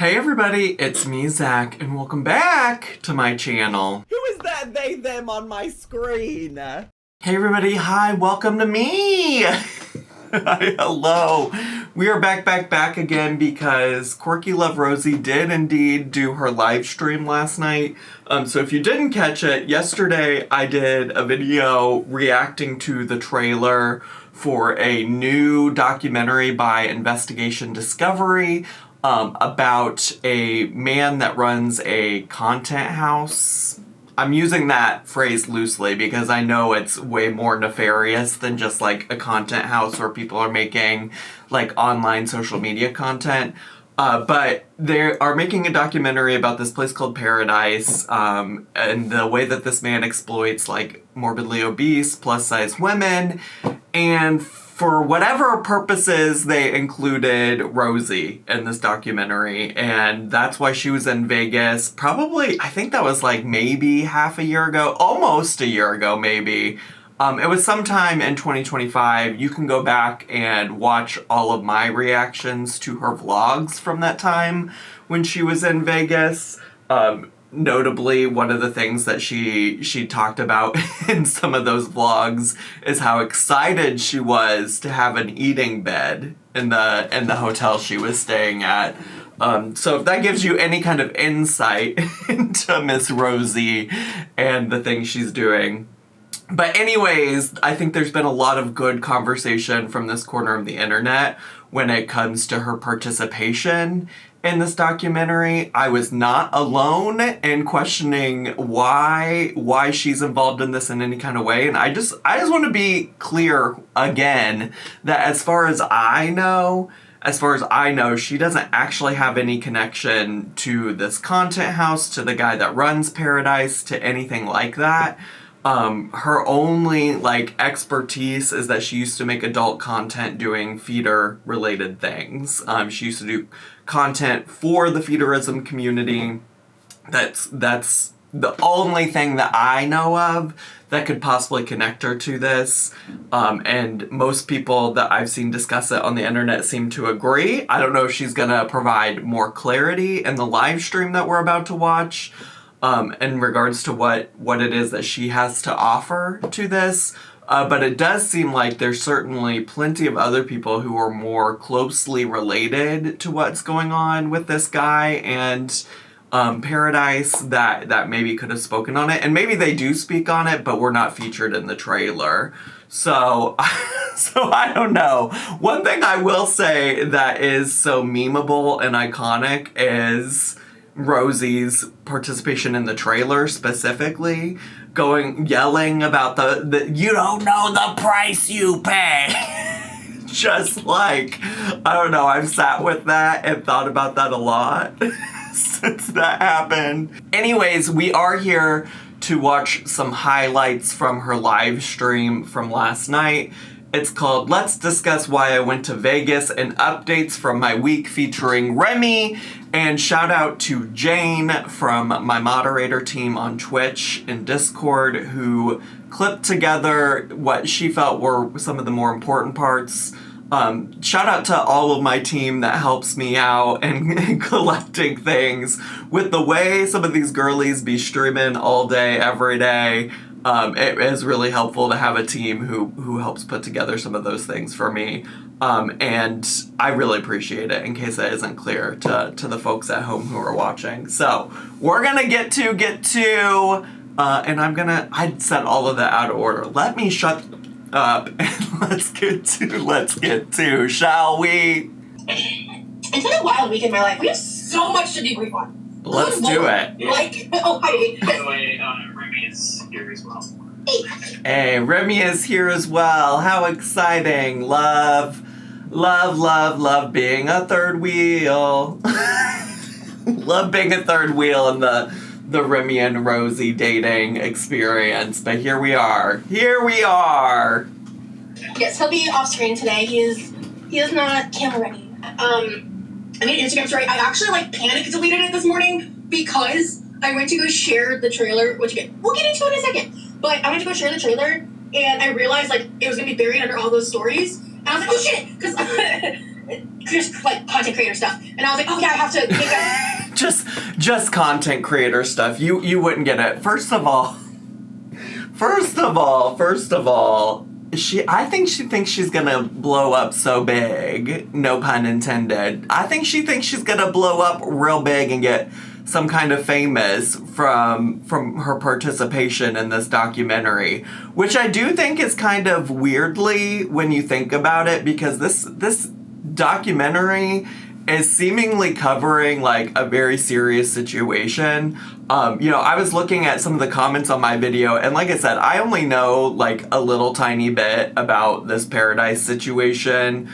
Hey everybody, it's me, Zach, and welcome back to my channel. Who is that they, them on my screen? Hey everybody, hi, welcome to me! Hi, hello. We are back again because Quirky Love Rosie did indeed do her live stream last night. So if you didn't catch it, yesterday I did a video reacting to the trailer for a new documentary by Investigation Discovery about a man that runs a content house. I'm using that phrase loosely because I know it's way more nefarious than just like a content house where people are making like online social media content. But they are making a documentary about this place called Pearadise, and the way that this man exploits like morbidly obese, plus size women, and for whatever purposes, they included Rosie in this documentary, and that's why she was in Vegas. Probably, I think that was like maybe half a year ago, almost a year ago, maybe. It was sometime in 2025. You can go back and watch all of my reactions to her vlogs from that time when she was in Vegas. Notably, one of the things that she talked about in some of those vlogs is how excited she was to have an eating bed in the hotel she was staying at. So if that gives you any kind of insight into Miss Rosie and the things she's doing. But anyways, I think there's been a lot of good conversation from this corner of the internet when it comes to her participation in this documentary. I was not alone in questioning why she's involved in this in any kind of way. And I just want to be clear again that as far as I know, she doesn't actually have any connection to this content house, to the guy that runs Pearadise, to anything like that. Her only, like, expertise is that she used to make adult content doing feeder-related things. She used to do content for the feederism community. That's the only thing that I know of that could possibly connect her to this. And most people that I've seen discuss it on the internet seem to agree. I don't know if she's gonna provide more clarity in the live stream that we're about to watch. In regards to what it is that she has to offer to this. But it does seem like there's certainly plenty of other people who are more closely related to what's going on with this guy and Pearadise that maybe could have spoken on it. And maybe they do speak on it, but were not featured in the trailer. So I don't know. One thing I will say that is so memeable and iconic is Rosie's participation in the trailer specifically, yelling about the you don't know the price you pay. Just like, I don't know, I've sat with that and thought about that a lot since that happened. Anyways, we are here to watch some highlights from her live stream from last night. It's called Let's Discuss Why I Went to Vegas and Updates from My Week featuring Remy. And shout out to Jane from my moderator team on Twitch and Discord who clipped together what she felt were some of the more important parts. Shout out to all of my team that helps me out and collecting things. With the way some of these girlies be streaming all day, every day, it is really helpful to have a team who helps put together some of those things for me. And I really appreciate it, in case that isn't clear to the folks at home who are watching. So we're gonna get to, and I'd set all of that out of order. Let me shut up and let's get to, shall we? It's been a wild week in my life. We have so much to debrief on. Let's do it. Like, oh, hi. By the way, Remy is here as well. Hey, Remy is here as well. How exciting. Love being a third wheel. Love being a third wheel in the Remy and Rosie dating experience. But here we are. Yes, he'll be off screen today. He is not camera ready. I made an Instagram story. I actually panic deleted it this morning because I went to go share the trailer, which we'll get into in a second. But I went to go share the trailer and I realized it was gonna be buried under all those stories. And I was like, oh shit, because just content creator stuff. And I was like, oh yeah, I have to make just content creator stuff. You wouldn't get it. First of all, I think she thinks she's gonna blow up so big, no pun intended. I think she thinks she's gonna blow up real big and get some kind of famous from her participation in this documentary, which I do think is kind of weirdly when you think about it, because this documentary is seemingly covering like a very serious situation. I was looking at some of the comments on my video, and like I said, I only know like a little tiny bit about this Pearadise situation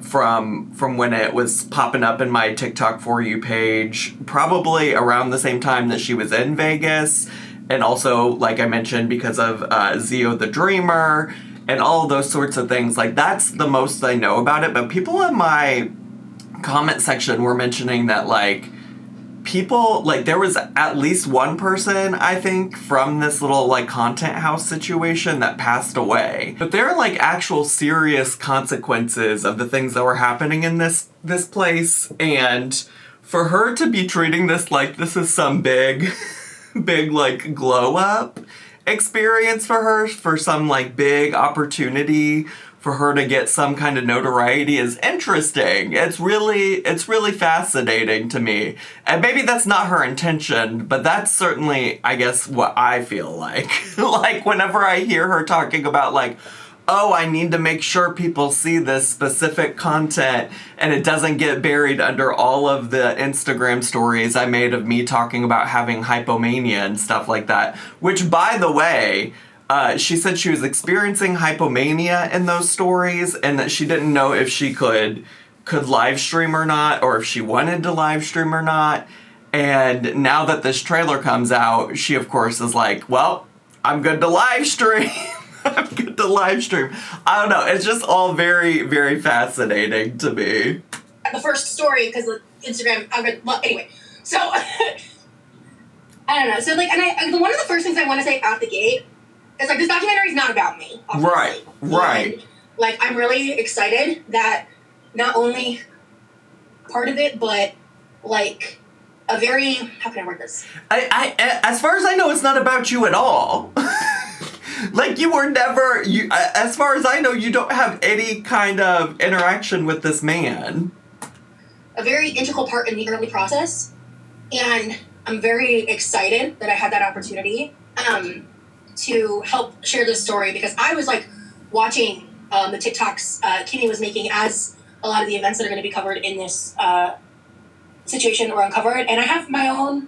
from when it was popping up in my TikTok For You page, probably around the same time that she was in Vegas, and also, like I mentioned, because of Zio the Dreamer, and all of those sorts of things. Like, that's the most I know about it, but people in my comment section were mentioning that, like, people, like, there was at least one person, I think, from this little, like, content house situation that passed away. But there are, like, actual serious consequences of the things that were happening in this place, and for her to be treating this like this is some big, like, glow-up experience for her, for some, like, big opportunity for her to get some kind of notoriety is interesting. It's really fascinating to me. And maybe that's not her intention, but that's certainly, I guess, what I feel like. Like, whenever I hear her talking about, like, oh, I need to make sure people see this specific content and it doesn't get buried under all of the Instagram stories I made of me talking about having hypomania and stuff like that. Which, by the way, she said she was experiencing hypomania in those stories, and that she didn't know if she could live stream or not, or if she wanted to live stream or not. And now that this trailer comes out, she of course is like, well, I'm good to live stream. I'm good to live stream. I don't know. It's just all very, very fascinating to me. The first story, because Instagram, well, anyway. So, I don't know. So, like, and one of the first things I want to say out the gate, it's like, this documentary is not about me. Obviously. Right. And, like, I'm really excited that not only part of it, but, like, a very, how can I word this? I as far as I know, it's not about you at all. Like, you were never, as far as I know, you don't have any kind of interaction with this man. A very integral part in the early process. And I'm very excited that I had that opportunity. To help share this story, because I was like watching the TikToks Kimmy was making as a lot of the events that are going to be covered in this situation were uncovered, and I have my own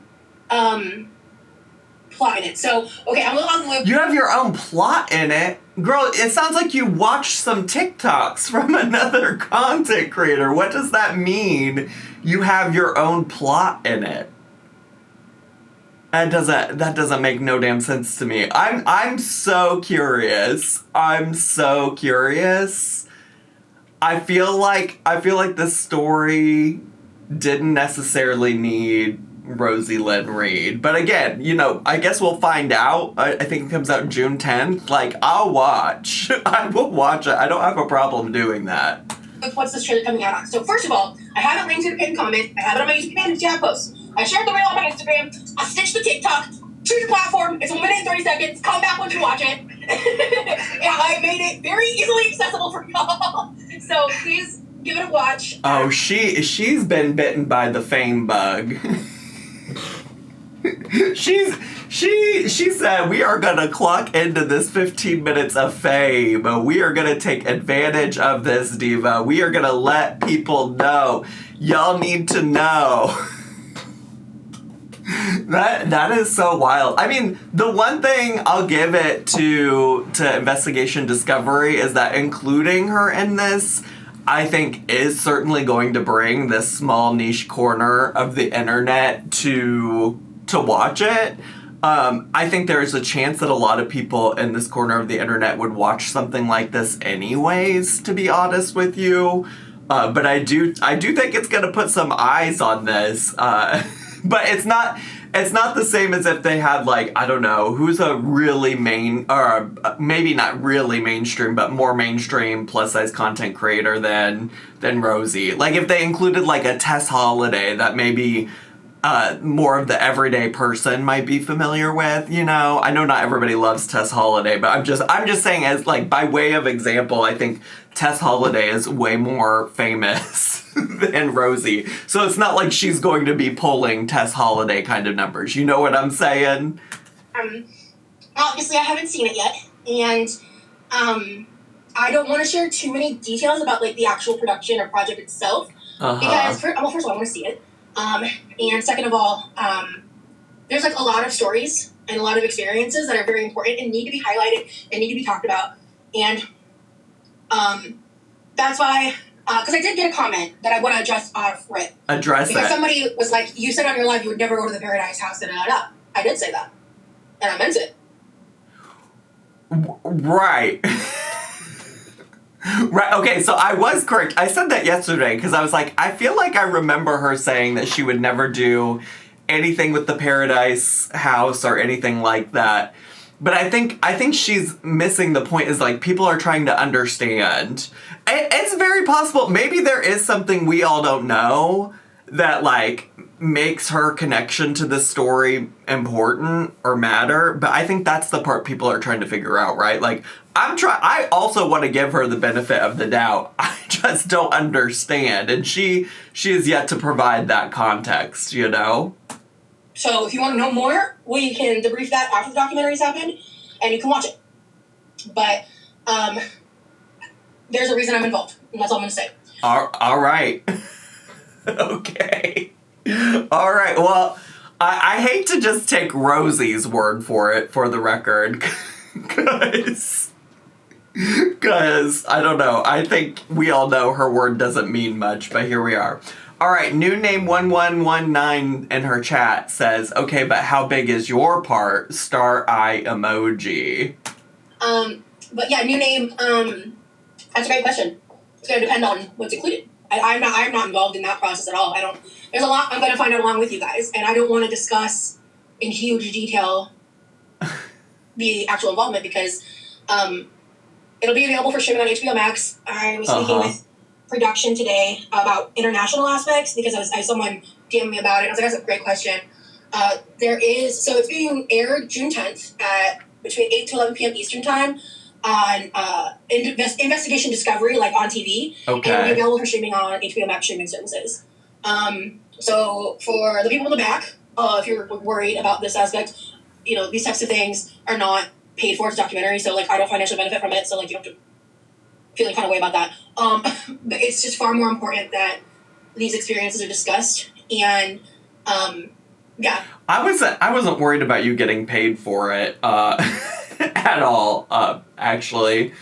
plot in it. So, okay, I'm a little on the loop. You have your own plot in it? Girl, it sounds like you watched some TikToks from another content creator. What does that mean, you have your own plot in it? That doesn't make no damn sense to me. I'm so curious. I feel like this story didn't necessarily need Rosie Lynn Reed. But again, I guess we'll find out. I think it comes out June 10th. Like, I'll watch. I will watch it. I don't have a problem doing that. What's this trailer coming out on? So first of all, I have it linked to the pinned comment. I have it on my Instagram post. I shared the reel on my Instagram. I stitched the TikTok. Choose your platform. It's 1 minute and 30 seconds. Come back once you watch it. Yeah, I made it very easily accessible for y'all. So please give it a watch. Oh, she's been bitten by the fame bug. She said, we are gonna clock into this 15 minutes of fame. We are gonna take advantage of this, diva. We are gonna let people know. Y'all need to know. That is so wild. I mean, the one thing I'll give it to Investigation Discovery is that including her in this, I think, is certainly going to bring this small niche corner of the internet to watch it. I think there's a chance that a lot of people in this corner of the internet would watch something like this anyways, to be honest with you. But I do think it's gonna put some eyes on this. But it's not the same as if they had, like, I don't know, who's a really or maybe not really mainstream, but more mainstream plus size content creator than Rosie. Like, if they included, like, a Tess Holiday that maybe more of the everyday person might be familiar with, you know. I know not everybody loves Tess Holliday, but I'm just saying, as like by way of example, I think Tess Holliday is way more famous than Rosie. So it's not like she's going to be pulling Tess Holliday kind of numbers. You know what I'm saying? Obviously I haven't seen it yet, and I don't want to share too many details about like the actual production or project itself, because first of all, I want to see it. And second of all, there's like a lot of stories and a lot of experiences that are very important and need to be highlighted and need to be talked about. And that's why, because I did get a comment that I want to address off rip. Because somebody was like, you said on your live you would never go to the Pearadise house, I did say that. And I meant it. Right. Right, okay, so I was correct. I said that yesterday because I was like, I feel like I remember her saying that she would never do anything with the Pearadise house or anything like that. But I think she's missing the point, is like people are trying to understand. It's very possible. Maybe there is something we all don't know that like makes her connection to the story important or matter. But I think that's the part people are trying to figure out, right? Like I also want to give her the benefit of the doubt. I just don't understand. And she is yet to provide that context, you know? So if you want to know more, we can debrief that after the documentary's happened, and you can watch it. But there's a reason I'm involved, and that's all I'm going to say. All right. Okay. All right. Well, I hate to just take Rosie's word for it, for the record, because I don't know. I think we all know her word doesn't mean much, but here we are. All right, new name 1119 in her chat says, okay, but how big is your part? Star eye emoji. But yeah, new name, that's a great question. It's going to depend on what's included. I'm not involved in that process at all. There's a lot I'm going to find out along with you guys, and I don't want to discuss in huge detail the actual involvement because it'll be available for streaming on HBO Max. I was speaking with production today about international aspects because I saw someone DM me about it. I was like, that's a great question. So it's being aired June 10th at between 8 to 11 p.m. Eastern Time on Investigation Discovery, like on TV. Okay. And it'll be available for streaming on HBO Max streaming services. So for the people in the back, if you're worried about this aspect, you know, these types of things are not paid for. It's a documentary, so like I don't financially benefit from it, so like you don't have to feel any kind of way about that. But it's just far more important that these experiences are discussed, and yeah. I wasn't worried about you getting paid for it at all, actually.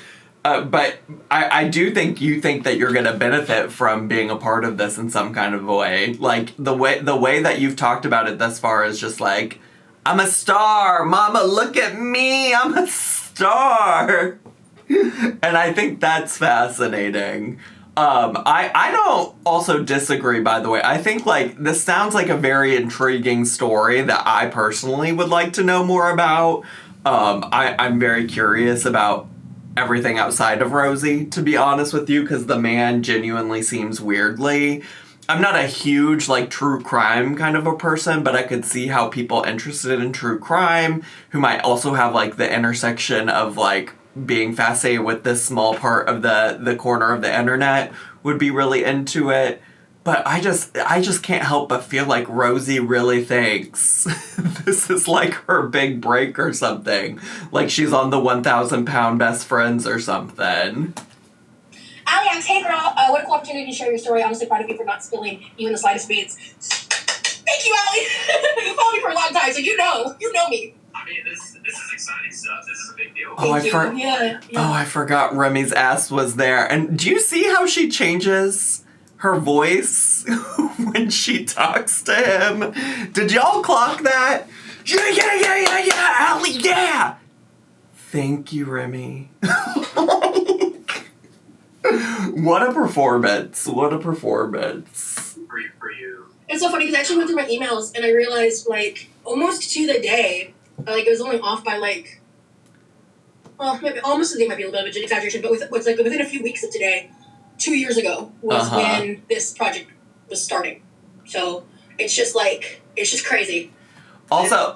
But I do think you think that you're going to benefit from being a part of this in some kind of a way. Like the way that you've talked about it thus far is just like, I'm a star, mama, look at me, I'm a star. And I think that's fascinating. I don't also disagree, by the way. I think, like, this sounds like a very intriguing story that I personally would like to know more about. I'm very curious about everything outside of Rosie, to be honest with you, because the man genuinely seems weirdly... I'm not a huge, like, true crime kind of a person, but I could see how people interested in true crime, who might also have, like, the intersection of, like, being fascinated with this small part of the corner of the internet would be really into it. But I just can't help but feel like Rosie really thinks this is like her big break or something. Like she's on the 1,000-pound best friends or something. Alex, hey girl, what a cool opportunity to share your story. Honestly, proud of you for not spilling even the slightest beads. Thank you, Allie. You followed me for a long time, so you know me. I mean, this is exciting stuff. This is a big deal. I forgot Remy's ass was there. And do you see how she changes her voice when she talks to him? Did y'all clock that? Yeah, Allie, yeah! Thank you, Remy. What a performance. What a performance. For you. It's so funny because I actually went through my emails and I realized, like, almost to the day, like, it was only off by, like, well, maybe almost the day might be a little bit of an exaggeration, but within a few weeks of today, 2 years ago was when this project was starting. So It's just like, it's just crazy. Also,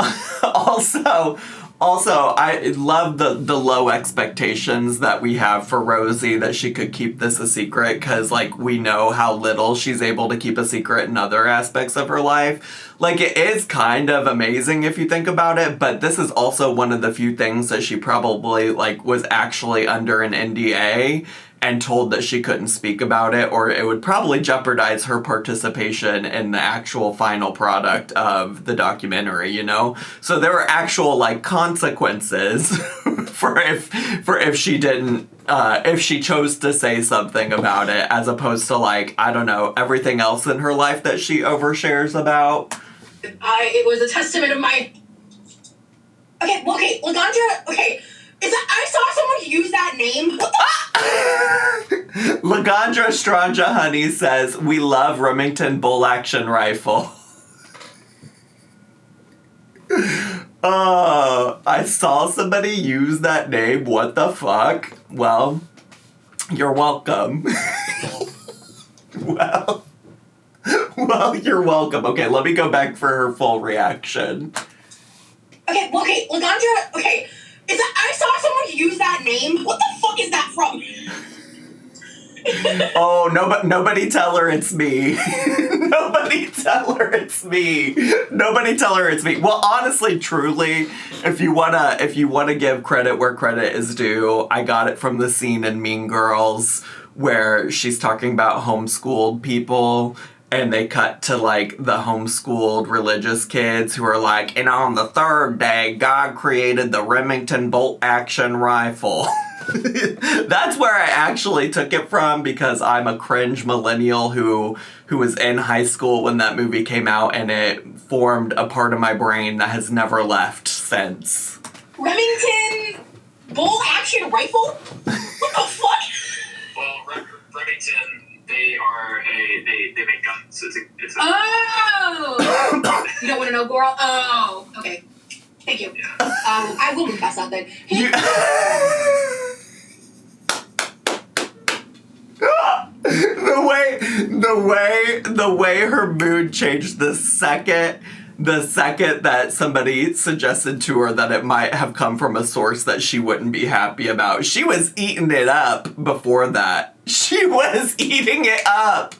I love the low expectations that we have for Rosie that she could keep this a secret because, like, we know how little she's able to keep a secret in other aspects of her life. Like, it is kind of amazing if you think about it, but this is also one of the few things that she probably, like, was actually under an NDA and told that she couldn't speak about it, or it would probably jeopardize her participation in the actual final product of the documentary, you know? So there were actual, like, consequences for if she didn't, if she chose to say something about it, as opposed to, like, I don't know, everything else in her life that she overshares about. It was a testament of my... Okay, Lagandra, okay. I saw someone use that name. What the? Lagandra Stranja Honey says, we love Remington Bull Action Rifle. I saw somebody use that name. What the fuck? Well, you're welcome. Well, you're welcome. Okay, let me go back for her full reaction. Okay, Lagandra, okay. I saw someone use that name. What the fuck is that from? Oh, nobody tell her it's me. Nobody tell her it's me. Nobody tell her it's me. Well, honestly, truly, if you wanna give credit where credit is due, I got it from the scene in Mean Girls where she's talking about homeschooled people. And they cut to, like, the homeschooled religious kids who are like, and on the third day, God created the Remington bolt action rifle. That's where I actually took it from, because I'm a cringe millennial who was in high school when that movie came out, and it formed a part of my brain that has never left since. Remington bolt action rifle? What the fuck? Well, Remington, they make guns. It's a Oh! You don't want to know, girl? Oh, okay. Thank you. Yeah. I will move past that then. The way her mood changed the second that somebody suggested to her that it might have come from a source that she wouldn't be happy about. She was eating it up before that. She was eating it up.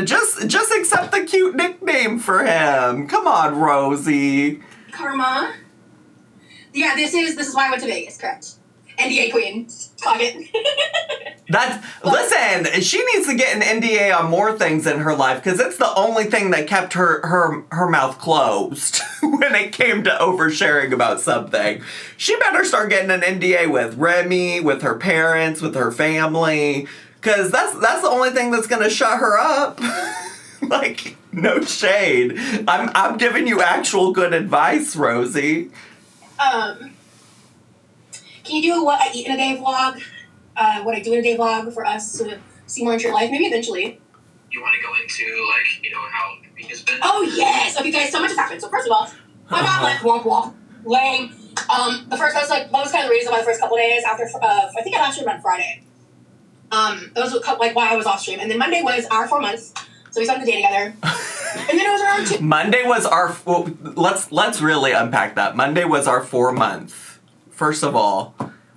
Just accept the cute nickname for him. Come on, Rosie. Karma. Yeah, this is why I went to Vegas, correct. NDA queen. Clock it. Listen, she needs to get an NDA on more things in her life, because it's the only thing that kept her mouth closed when it came to oversharing about something. She better start getting an NDA with Remy, with her parents, with her family, because that's the only thing that's gonna shut her up. Like, no shade. I'm giving you actual good advice, Rosie. Can you do a what I eat in a day vlog? What I do in a day vlog for us to see more into your life? Maybe eventually. You want to go into, like, how the week has been? Oh, yes! Okay, guys, so much has happened. So, first of all, my mom left, womp. Lame. The first, that was kind of the reason why the first couple days after, I think I last streamed on Friday. That was, like, why I was off stream. And then Monday was our 4 months. So we spent the day together. And then it was around 2. Monday was our, well, let's really unpack that. Monday was our 4 month. First of all,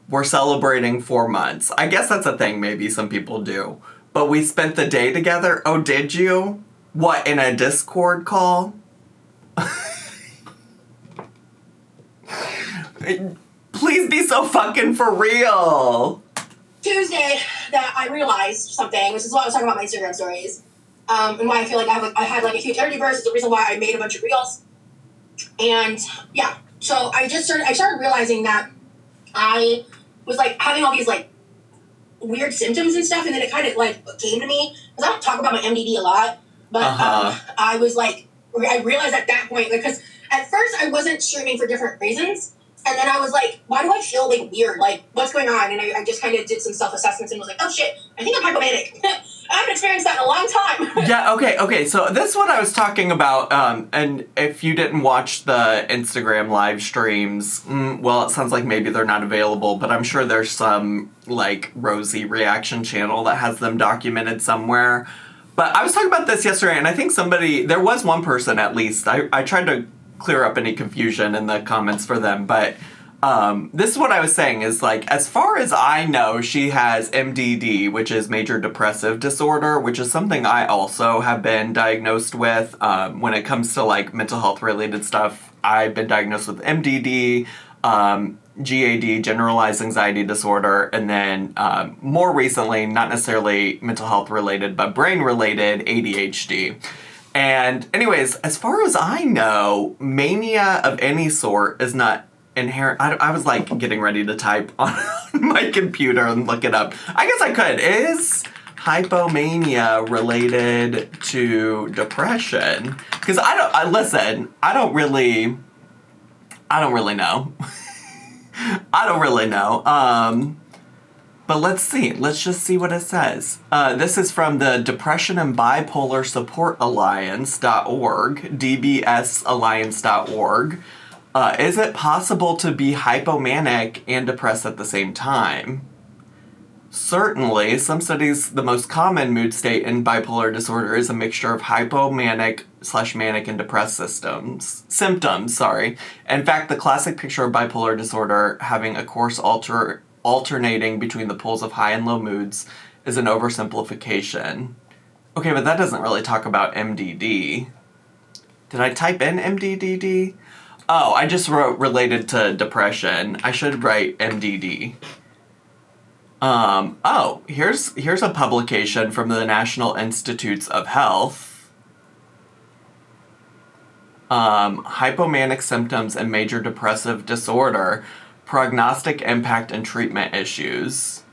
we're celebrating 4 months. I guess that's a thing maybe some people do. But we spent the day together? Oh, did you? What, in a Discord call? Please be so fucking for real. Tuesday, that I realized something, which is why I was talking about my Instagram stories, and why I feel like I had a huge energy burst. It's the reason why I made a bunch of reels. And yeah, so I started realizing that I was like having all these like weird symptoms and stuff, and then it kind of like came to me, because I don't talk about my MDD a lot, but I was like, I realized at that point, because at first I wasn't streaming for different reasons, and then I was like, why do I feel like weird, like what's going on? And I just kind of did some self-assessments and was like, oh shit, I think I'm hypomanic. I haven't experienced that in a long time. Yeah, okay, so this is what I was talking about, and if you didn't watch the Instagram live streams, well, it sounds like maybe they're not available, but I'm sure there's some, like, Rosie reaction channel that has them documented somewhere. But I was talking about this yesterday, and I think there was one person at least, I tried to clear up any confusion in the comments for them, but this is what I was saying is, like, as far as I know, she has MDD, which is major depressive disorder, which is something I also have been diagnosed with. When it comes to, like, mental health related stuff, I've been diagnosed with MDD, GAD, generalized anxiety disorder, and then more recently, not necessarily mental health related, but brain related ADHD. And anyways, as far as I know, mania of any sort is not inherent. I was like getting ready to type on my computer and look it up. I guess I could. Is hypomania related to depression? Because I don't really know. I don't really know. But let's see. Let's just see what it says. This is from the Depression and Bipolar Support Alliance.org, dbsalliance.org. Is it possible to be hypomanic and depressed at the same time? Certainly, some studies, the most common mood state in bipolar disorder is a mixture of hypomanic/manic and depressed symptoms. In fact, the classic picture of bipolar disorder having a course alternating between the poles of high and low moods is an oversimplification. Okay, but that doesn't really talk about MDD. Did I type in MDDD? Oh, I just wrote related to depression. I should write MDD. Here's a publication from the National Institutes of Health. Hypomanic symptoms and major depressive disorder, prognostic impact and treatment issues.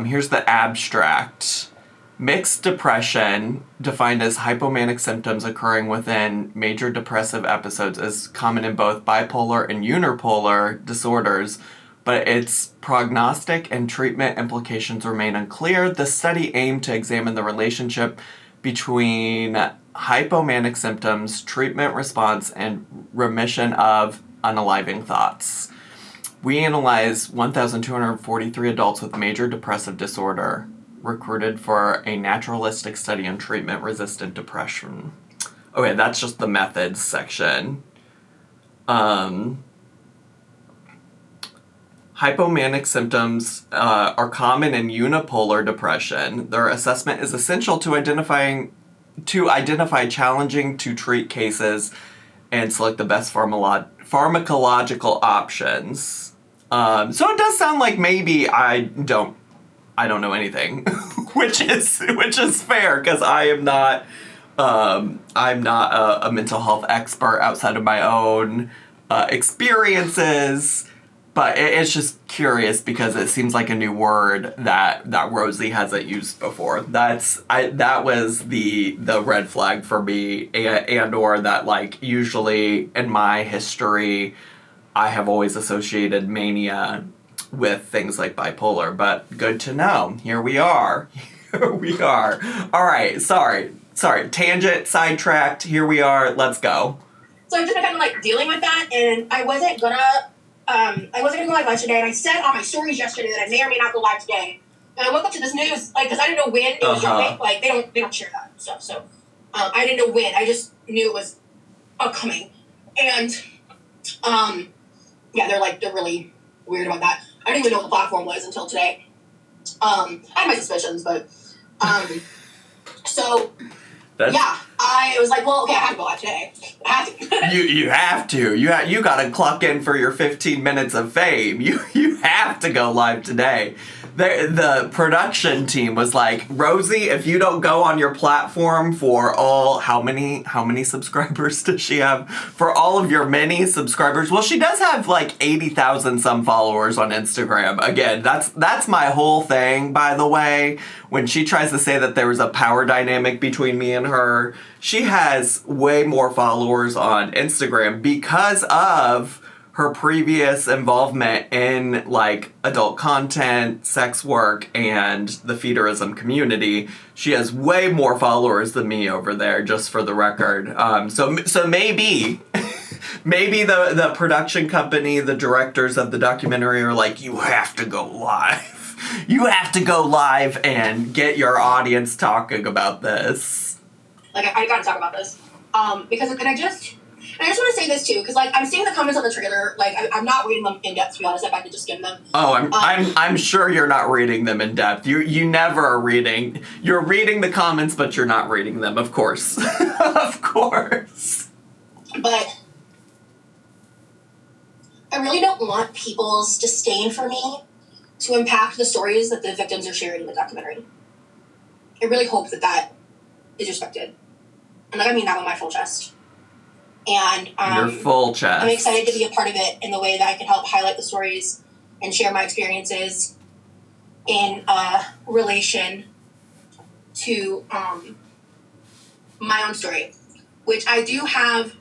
Here's the abstract. Mixed depression, defined as hypomanic symptoms occurring within major depressive episodes, is common in both bipolar and unipolar disorders, but its prognostic and treatment implications remain unclear. The study aimed to examine the relationship between hypomanic symptoms, treatment response, and remission of unaliving thoughts. We analyzed 1,243 adults with major depressive disorder, recruited for a naturalistic study on treatment-resistant depression. Okay, that's just the methods section. Hypomanic symptoms are common in unipolar depression. Their assessment is essential to identify challenging to treat cases and select the best pharmacological options. So it does sound like maybe I don't know anything, which is fair, because I'm not a mental health expert outside of my own experiences. But it's just curious because it seems like a new word that Rosie hasn't used before. That was the red flag for me, and or that, like, usually in my history, I have always associated mania with things like bipolar. But good to know. Here we are. All right. Sorry. Tangent, sidetracked. Here we are. Let's go. So I've just been kind of like dealing with that, and I wasn't gonna go live yesterday, and I said on my stories yesterday that I may or may not go live today. And I woke up to this news, like, because I didn't know when it was dropping. Like, they don't share that stuff. So I didn't know when. I just knew it was upcoming. And yeah, they're really weird about that. I didn't even know what the platform was until today. I had my suspicions, but so yeah, I was like, well, okay, I have to go live today. I have to. You have to. You got to clock in for your 15 minutes of fame. You have to go live today. The production team was like, Rosie, if you don't go on your platform for all, how many subscribers does she have? For all of your many subscribers. Well, she does have like 80,000 some followers on Instagram. Again, that's my whole thing, by the way. When she tries to say that there was a power dynamic between me and her, she has way more followers on Instagram because of her previous involvement in, like, adult content, sex work, and the feederism community. She has way more followers than me over there, just for the record. So maybe the production company, the directors of the documentary are like, you have to go live. You have to go live and get your audience talking about this. Like, I gotta talk about this. Because, and I just want to say this too, because, like, I'm seeing the comments on the trailer, like, I'm not reading them in depth, to be honest, if I could just skim them. Oh, I'm sure you're not reading them in depth. You never are reading. You're reading the comments, but you're not reading them, of course. Of course. But I really don't want people's disdain for me to impact the stories that the victims are sharing in the documentary. I really hope that is respected. And, like, I mean that with my full chest. And your full chest. I'm excited to be a part of it in the way that I can help highlight the stories and share my experiences in relation to my own story, which I do have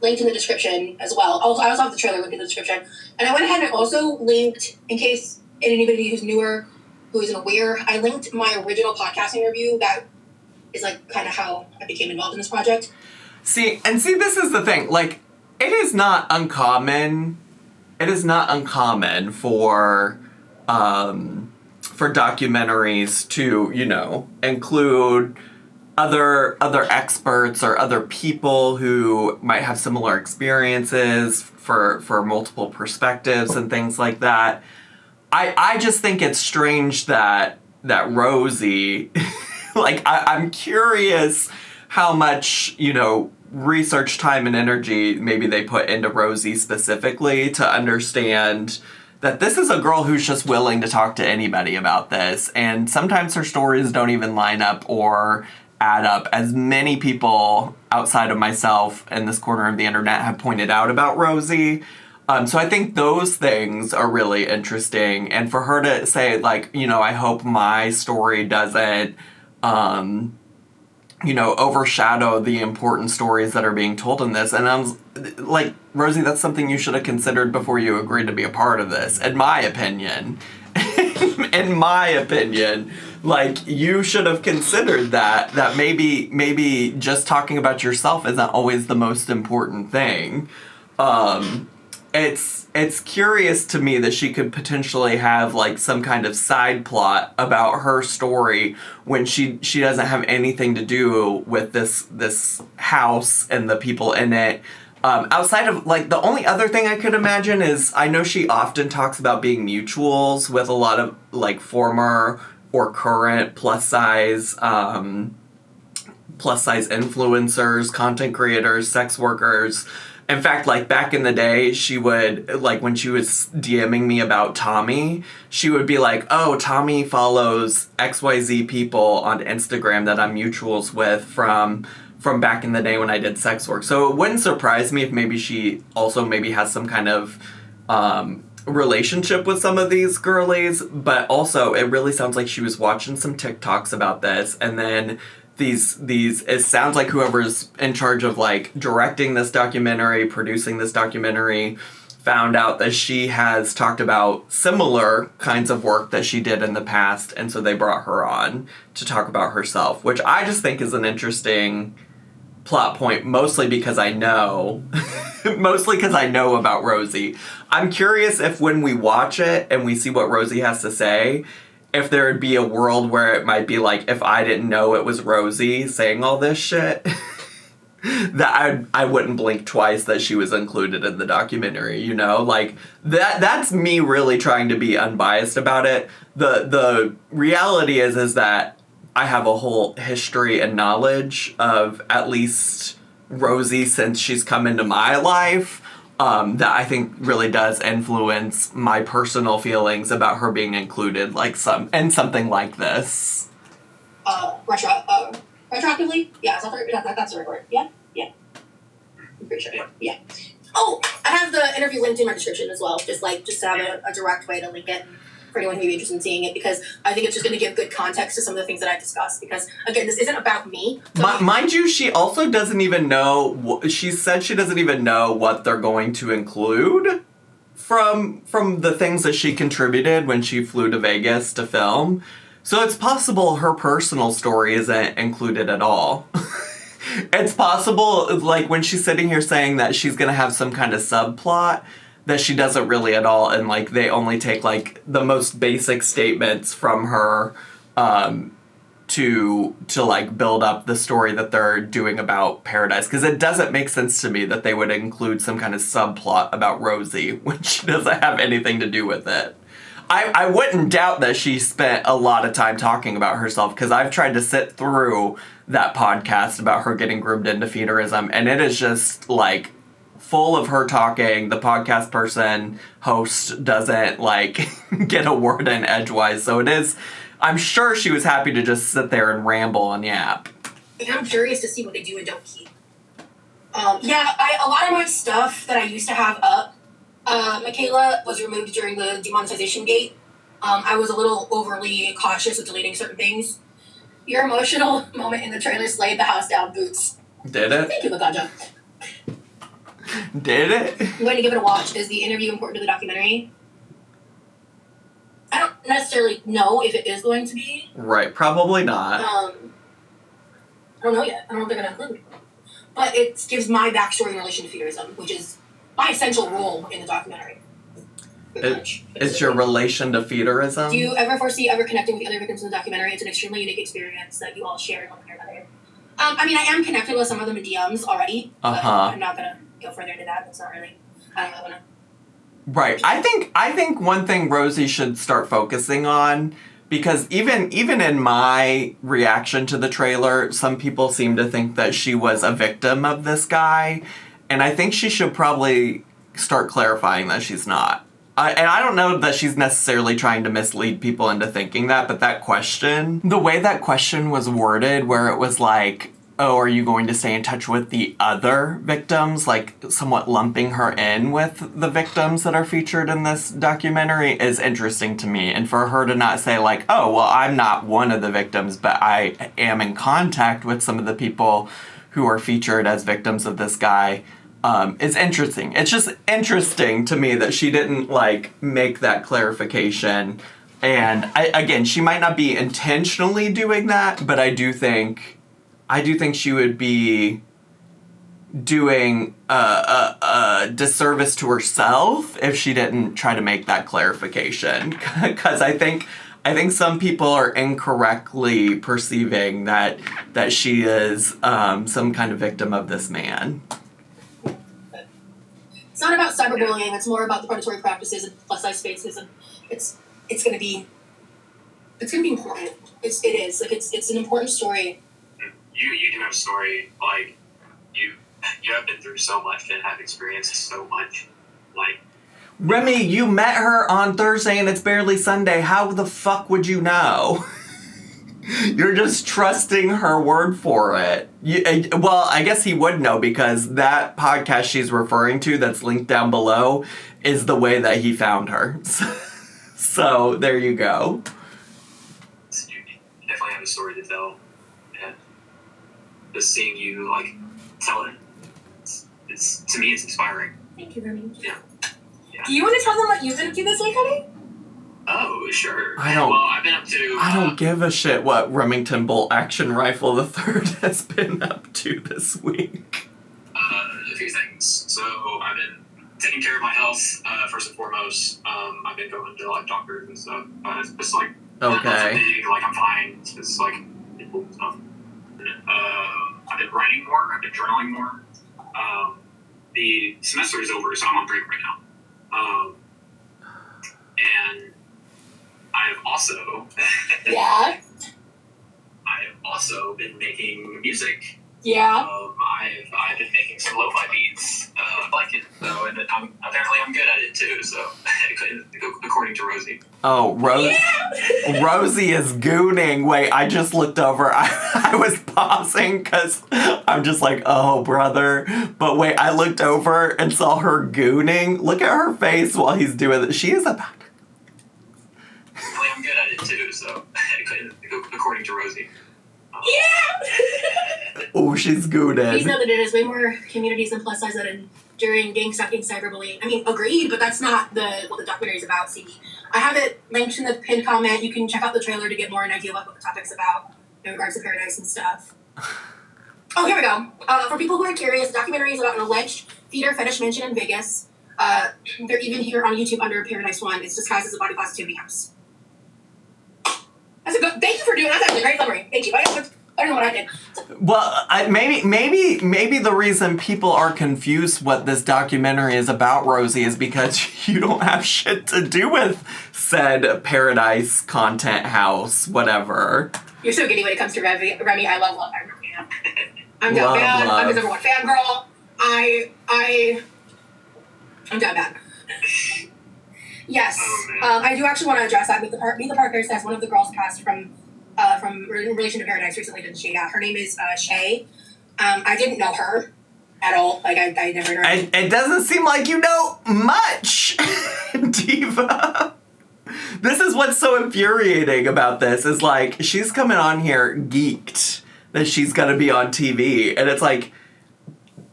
linked in the description as well. Also, I also have the trailer linked in the description. And I went ahead and also linked, in case anybody who's newer, who isn't aware, I linked my original podcast interview that is, like, kind of how I became involved in this project. See, this is the thing. Like, it is not uncommon. It is not uncommon for documentaries to, you know, include other experts or other people who might have similar experiences for multiple perspectives and things like that. I just think it's strange that Rosie, like, I'm curious how much, you know, research time and energy maybe they put into Rosie specifically to understand that this is a girl who's just willing to talk to anybody about this. And sometimes her stories don't even line up or add up, as many people outside of myself in this corner of the internet have pointed out about Rosie. So I think those things are really interesting. And for her to say, like, you know, I hope my story doesn't, you know, overshadow the important stories that are being told in this. And I'm like, Rosie, that's something you should have considered before you agreed to be a part of this, in my opinion. In my opinion, like, you should have considered that maybe just talking about yourself isn't always the most important thing. It's curious to me that she could potentially have, like, some kind of side plot about her story when she doesn't have anything to do with this house and the people in it. Outside of, like, the only other thing I could imagine is, I know she often talks about being mutuals with a lot of, like, former or current plus size influencers, content creators, sex workers. In fact, like, back in the day, she would, like, when she was DMing me about Tommy, she would be like, oh, Tommy follows XYZ people on Instagram that I'm mutuals with from back in the day when I did sex work. So it wouldn't surprise me if maybe she also maybe has some kind of relationship with some of these girlies, but also it really sounds like she was watching some TikToks about this, and then these it sounds like whoever's in charge of, like, directing this documentary, producing this documentary, found out that she has talked about similar kinds of work that she did in the past, and so they brought her on to talk about herself, which I just think is an interesting plot point, mostly because I know about Rosie. I'm curious if when we watch it and we see what Rosie has to say, if there would be a world where it might be like, if I didn't know it was Rosie saying all this shit, that I wouldn't blink twice that she was included in the documentary, you know? Like, that's me really trying to be unbiased about it. The reality is that I have a whole history and knowledge of at least Rosie since she's come into my life, that I think really does influence my personal feelings about her being included, like, in something like this. Retroactively? Yeah, that's the right word. Yeah? I'm pretty sure. Yeah. Oh, I have the interview linked in my description as well, just to have a direct way to link it for anyone who may be interested in seeing it, because I think it's just going to give good context to some of the things that I discussed, because, again, this isn't about me. So mind you, she also doesn't even know, she said she doesn't even know what they're going to include from the things that she contributed when she flew to Vegas to film. So it's possible her personal story isn't included at all. It's possible, like, when she's sitting here saying that she's going to have some kind of subplot, that she doesn't really at all, and like they only take like the most basic statements from her to like build up the story that they're doing about Pearadise, because it doesn't make sense to me that they would include some kind of subplot about Rosie when she doesn't have anything to do with it. I wouldn't doubt that she spent a lot of time talking about herself, because I've tried to sit through that podcast about her getting groomed into feederism, and it is just like full of her talking. The podcast host doesn't like get a word in edgewise, so it is. I'm sure she was happy to just sit there and ramble and yap. I'm curious to see what they do and don't keep. A lot of my stuff that I used to have up, Michaela, was removed during the demonetization gate. I was a little overly cautious with deleting certain things. Your emotional moment in the trailer slayed the house down, Boots. Did it? Thank you, Laganja. Did it? I'm going to give it a watch. Is the interview important to the documentary? I don't necessarily know if it is going to be. Right, probably not. I don't know yet. I don't know if they're going to include it. But it gives my backstory in relation to feederism, which is my essential role in the documentary. It's your relation to feederism? Do you ever foresee ever connecting with the other victims in the documentary? It's an extremely unique experience that you all share in one way or another. I mean, I am connected with some of them in DMs already. But I'm not going to go further into that. It's not really... I don't know. Right. I think one thing Rosie should start focusing on, because even in my reaction to the trailer, some people seem to think that she was a victim of this guy, and I think she should probably start clarifying that she's not. And I don't know that she's necessarily trying to mislead people into thinking that, but that question, the way that question was worded, where it was like, oh, are you going to stay in touch with the other victims? Like, somewhat lumping her in with the victims that are featured in this documentary is interesting to me. And for her to not say, like, oh, well, I'm not one of the victims, but I am in contact with some of the people who are featured as victims of this guy, is interesting. It's just interesting to me that she didn't, like, make that clarification. And, again, she might not be intentionally doing that, but I do think she would be doing a disservice to herself if she didn't try to make that clarification. Because I think some people are incorrectly perceiving that she is some kind of victim of this man. It's not about cyberbullying. It's more about the predatory practices and plus size spaces, and it's going to be important. It is like it's an important story. You do have a story, like, you have been through so much and have experienced so much, like... Remy, you met her on Thursday and it's barely Sunday. How the fuck would you know? You're just trusting her word for it. Well, I guess he would know, because that podcast she's referring to that's linked down below is the way that he found her. So, there you go. You definitely have a story to tell. Just seeing you, like, tell it, it's to me, it's inspiring. Thank you, Remy. Yeah. Do you want to tell them what you've been up to this week, honey? Oh, sure. Well, I've been up to... I don't give a shit what Remington Bolt Action Rifle III has been up to this week. A few things. So, I've been taking care of my health, first and foremost. I've been going to, like, doctors and stuff. It's just, like... Okay. Like, I'm fine. It's just, like, simple stuff. I've been writing more. I've been journaling more. The semester is over, so I'm on break right now. And I've also... Yeah? I've also been making music. Yeah? I've been making some lo-fi beats. I like it, though, and apparently I'm good at it, too, so... according to Rosie. Oh, Rosie is gooning. Wait, I just looked over. I was pausing because I'm just like, oh, brother. But wait, I looked over and saw her gooning. Look at her face while he's doing it. She is about to... I'm good at it, too, so... according to Rosie. Yeah! Oh, she's gooning. Please know that it is way more communities than plus size that during gang stalking, cyberbullying. I mean, agreed, but that's not what the documentary is about, CD. I have it linked in the pinned comment. You can check out the trailer to get more an idea about what the topic's about in regards to Pearadise and stuff. Oh, here we go. For people who are curious, the documentary is about an alleged feeder fetish mansion in Vegas. They're even here on YouTube under Pearadise 1. It's disguised as a body positivity house. That's a good. Thank you for doing that. That's actually a great summary. Thank you. I don't know what I did. Well, maybe the reason people are confused what this documentary is about, Rosie, is because you don't have shit to do with said Pearadise content house, whatever. You're so giddy when it comes to Remy. I love. I'm down Love, bad. love. I'm his number one fan girl. I'm down bad. Yes. I do actually want to address that. Meet the Parkers, as one of the girls cast from in relation to Pearadise recently did Shay. Her name is Shay. I didn't know her at all. Like I never heard her. It doesn't seem like you know much, Diva. This is what's so infuriating about this is like she's coming on here geeked that she's gonna be on TV, and it's like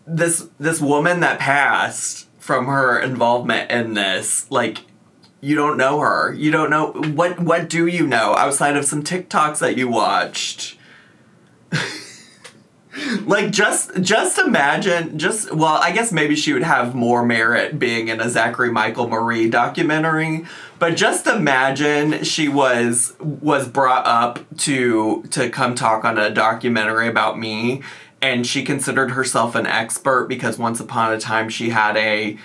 this woman that passed from her involvement in this, like, you don't know her. You don't know what do you know outside of some TikToks that you watched? Like just imagine well, I guess maybe she would have more merit being in a Zachary Michael Marie documentary, but just imagine she was brought up to come talk on a documentary about me, and she considered herself an expert because once upon a time she had a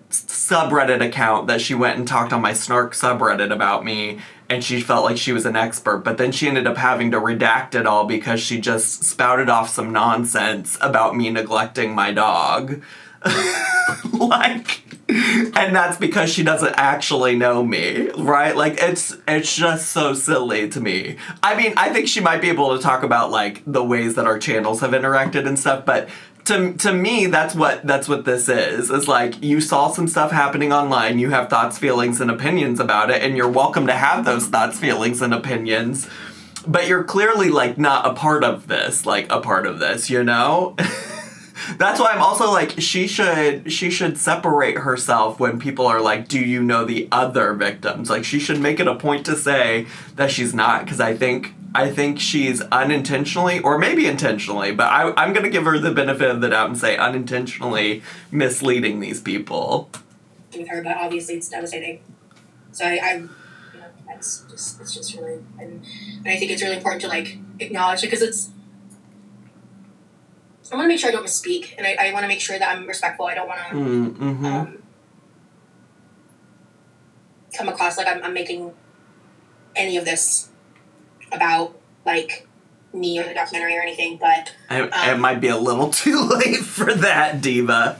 subreddit account that she went and talked on my Snark subreddit about me, and she felt like she was an expert, but then she ended up having to redact it all because she just spouted off some nonsense about me neglecting my dog. Like, and that's because she doesn't actually know me, right? Like, it's just so silly to me. I mean, I think she might be able to talk about, like, the ways that our channels have interacted and stuff, but to me, that's what this is. It's like, you saw some stuff happening online, you have thoughts, feelings, and opinions about it, and you're welcome to have those thoughts, feelings, and opinions, but you're clearly, like, not a part of this, you know? That's why I'm also like, she should separate herself when people are like, do you know the other victims? Like, she should make it a point to say that she's not, because I think she's unintentionally, or maybe intentionally, but I'm going to give her the benefit of the doubt and say unintentionally misleading these people. With her, but obviously it's devastating. So I it's just really, and I think it's really important to, like, acknowledge it, because I want to make sure I don't misspeak, and I want to make sure that I'm respectful. I don't want to come across like I'm making any of this about, like, me or the documentary or anything, but it might be a little too late for that, Diva.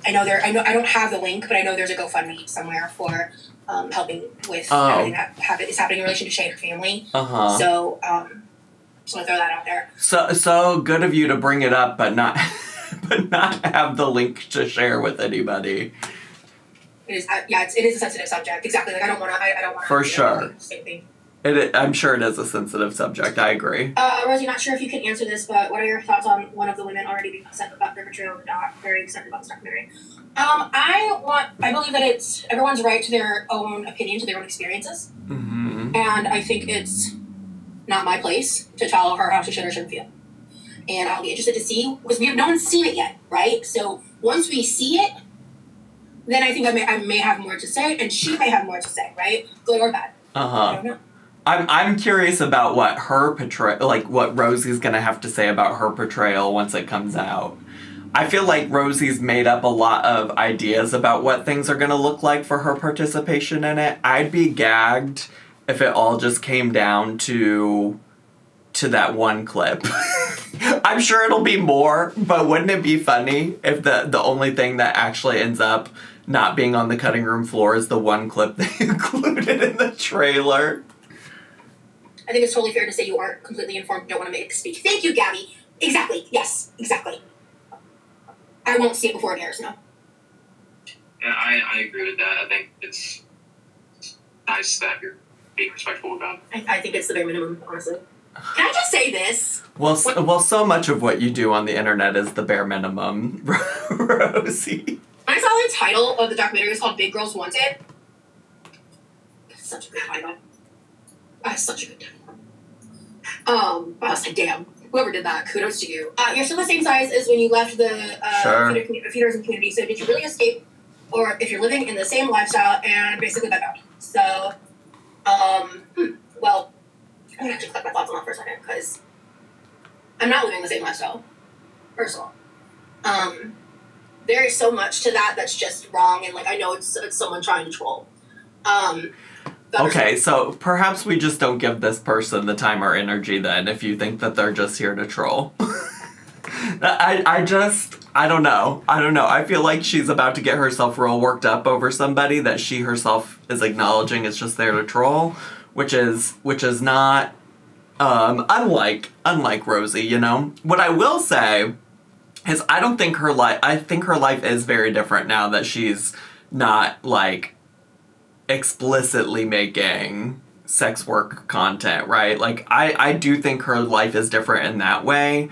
I know I don't have the link, but I know there's a GoFundMe somewhere for helping with everything that is happening in relation to Shay and her family. So just want to throw that out there. So good of you to bring it up, but not have the link to share with anybody. It is, it is a sensitive subject. Exactly. Like, I don't want to. For sure. Same thing. I'm sure it is a sensitive subject. I agree. Rosie, not sure if you can answer this, but what are your thoughts on one of the women already being upset about their portrayal of the doc? Very excited about this documentary. I believe that it's everyone's right to their own opinion, to their own experiences, and I think it's not my place to tell her how she should or shouldn't feel. And I'll be interested to see, because no one's seen it yet, right? So once we see it, then I think I may have more to say, and she may have more to say, right? Good or bad. I don't know. I'm curious about what her portrayal, like what Rosie's gonna have to say about her portrayal once it comes out. I feel like Rosie's made up a lot of ideas about what things are gonna look like for her participation in it. I'd be gagged if it all just came down to that one clip. I'm sure it'll be more, but wouldn't it be funny if the only thing that actually ends up not being on the cutting room floor is the one clip they included in the trailer? I think it's totally fair to say you aren't completely informed, don't want to make it speak. Thank you, Gabby. Exactly. Yes, exactly. I won't see it before it airs, no. Yeah, I agree with that. I think it's nice that you're being respectful about it. I think it's the bare minimum, honestly. Can I just say this? Well, so much of what you do on the internet is the bare minimum, Rosie. When I saw the title of the documentary, it's called Big Girls Wanted. That's such a good title. That's such a good title. I was like, damn. whoever did that, kudos to you. You're still the same size as when you left the Sure. feeders and community. So did you really escape, or if you're living in the same lifestyle and basically bug out? So, well, I'm gonna actually collect my thoughts on that for a second because I'm not living the same lifestyle. First of all, there is so much to that that's just wrong, and like I know it's someone trying to troll. Okay, so perhaps we just don't give this person the time or energy then if you think that they're just here to troll. I don't know. I feel like she's about to get herself real worked up over somebody that she herself is acknowledging is just there to troll, which is not unlike Rosie, you know? What I will say is I think her life is very different now that she's not like explicitly making sex work content, right? Like I do think her life is different in that way.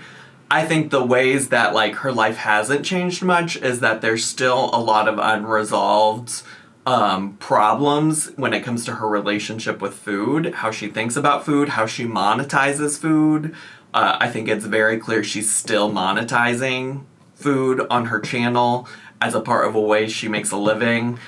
I think the ways that like her life hasn't changed much is that there's still a lot of unresolved problems when it comes to her relationship with food, how she thinks about food, how she monetizes food. I think it's very clear she's still monetizing food on her channel as a part of a way she makes a living.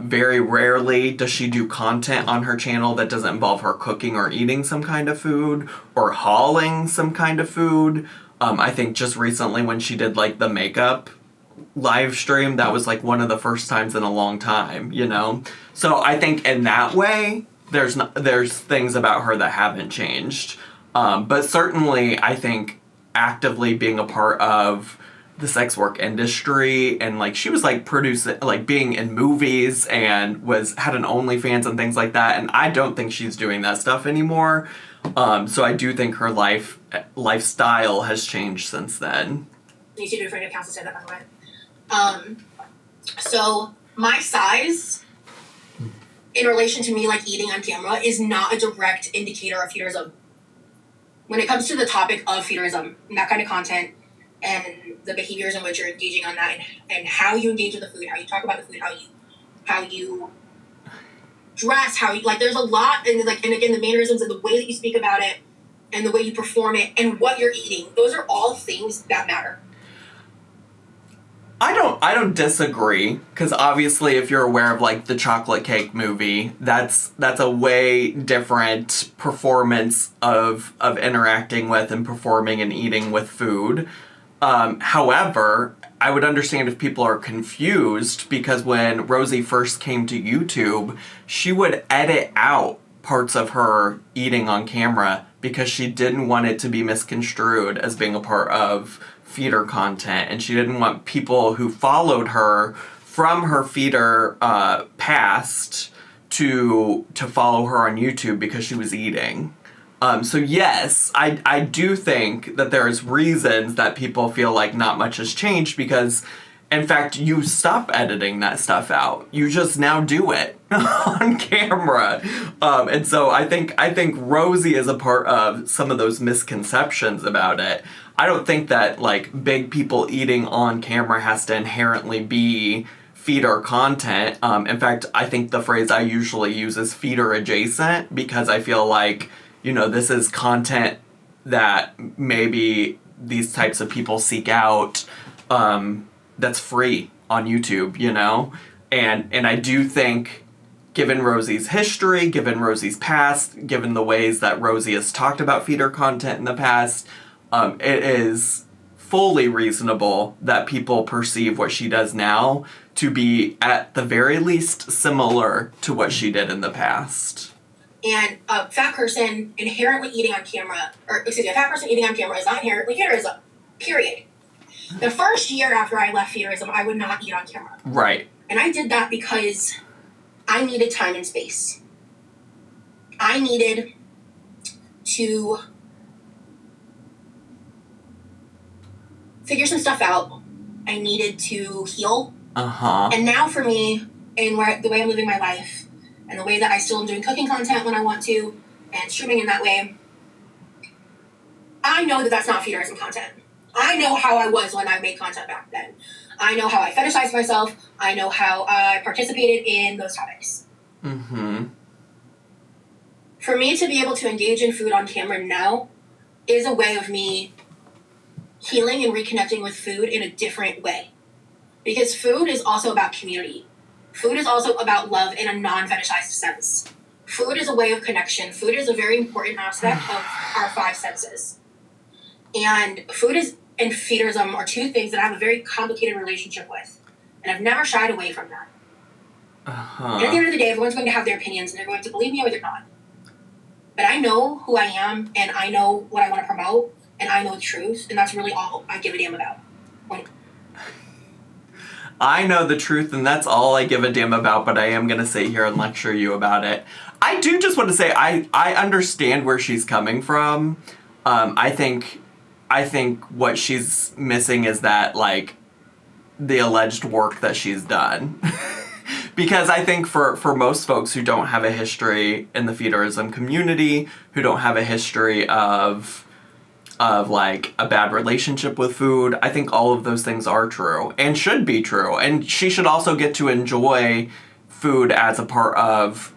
Very rarely does she do content on her channel that doesn't involve her cooking or eating some kind of food or hauling some kind of food. I think just recently when she did like the makeup live stream, that was like one of the first times in a long time, you know? So I think in that way, there's things about her that haven't changed. But certainly I think actively being a part of the sex work industry and like she was like producing, like being in movies and had an OnlyFans and things like that, and I don't think she's doing that stuff anymore. So I do think her lifestyle has changed since then. You should do it for your accounts to say that, by the way. So my size in relation to me like eating on camera is not a direct indicator of feederism. When it comes to the topic of feederism and that kind of content and the behaviors in which you're engaging on that and how you engage with the food, how you talk about the food, how you dress, how you like there's a lot and again the mannerisms and the way that you speak about it and the way you perform it and what you're eating, those are all things that matter. I don't disagree, because obviously if you're aware of like the chocolate cake movie, that's a way different performance of interacting with and performing and eating with food. However, I would understand if people are confused, because when Rosie first came to YouTube, she would edit out parts of her eating on camera because she didn't want it to be misconstrued as being a part of feeder content, and she didn't want people who followed her from her feeder past to follow her on YouTube because she was eating. So yes, I do think that there's reasons that people feel like not much has changed because, in fact, you stop editing that stuff out. You just now do it on camera. And so I think Rosie is a part of some of those misconceptions about it. I don't think that, like, big people eating on camera has to inherently be feeder content. In fact, I think the phrase I usually use is feeder adjacent, because I feel like, you know, this is content that maybe these types of people seek out that's free on YouTube, you know? And I do think, given Rosie's history, given Rosie's past, given the ways that Rosie has talked about feeder content in the past, it is fully reasonable that people perceive what she does now to be, at the very least, similar to what she did in the past. And a fat person inherently eating on camera, a fat person eating on camera is not inherently feederism, period. The first year after I left feederism, I would not eat on camera. Right. And I did that because I needed time and space. I needed to figure some stuff out. I needed to heal. Uh-huh. And now for me, and the way I'm living my life, and the way that I still am doing cooking content when I want to, and streaming in that way, I know that that's not feederism content. I know how I was when I made content back then. I know how I fetishized myself. I know how I participated in those topics. Mm-hmm. For me to be able to engage in food on camera now is a way of me healing and reconnecting with food in a different way. Because food is also about community. Food is also about love in a non-fetishized sense. Food is a way of connection. Food is a very important aspect of our 5 senses. And food and feederism are 2 things that I have a very complicated relationship with. And I've never shied away from that. And at the end of the day, everyone's going to have their opinions, and they're going to believe me or they're not. But I know who I am, and I know what I want to promote, and I know the truth, and that's really all I give a damn about. I know the truth, and that's all I give a damn about, but I am going to sit here and lecture you about it. I do just want to say I understand where she's coming from. I think what she's missing is that, like, the alleged work that she's done. Because I think for most folks who don't have a history in the feederism community, who don't have a history of like a bad relationship with food, I think all of those things are true and should be true. And she should also get to enjoy food as a part of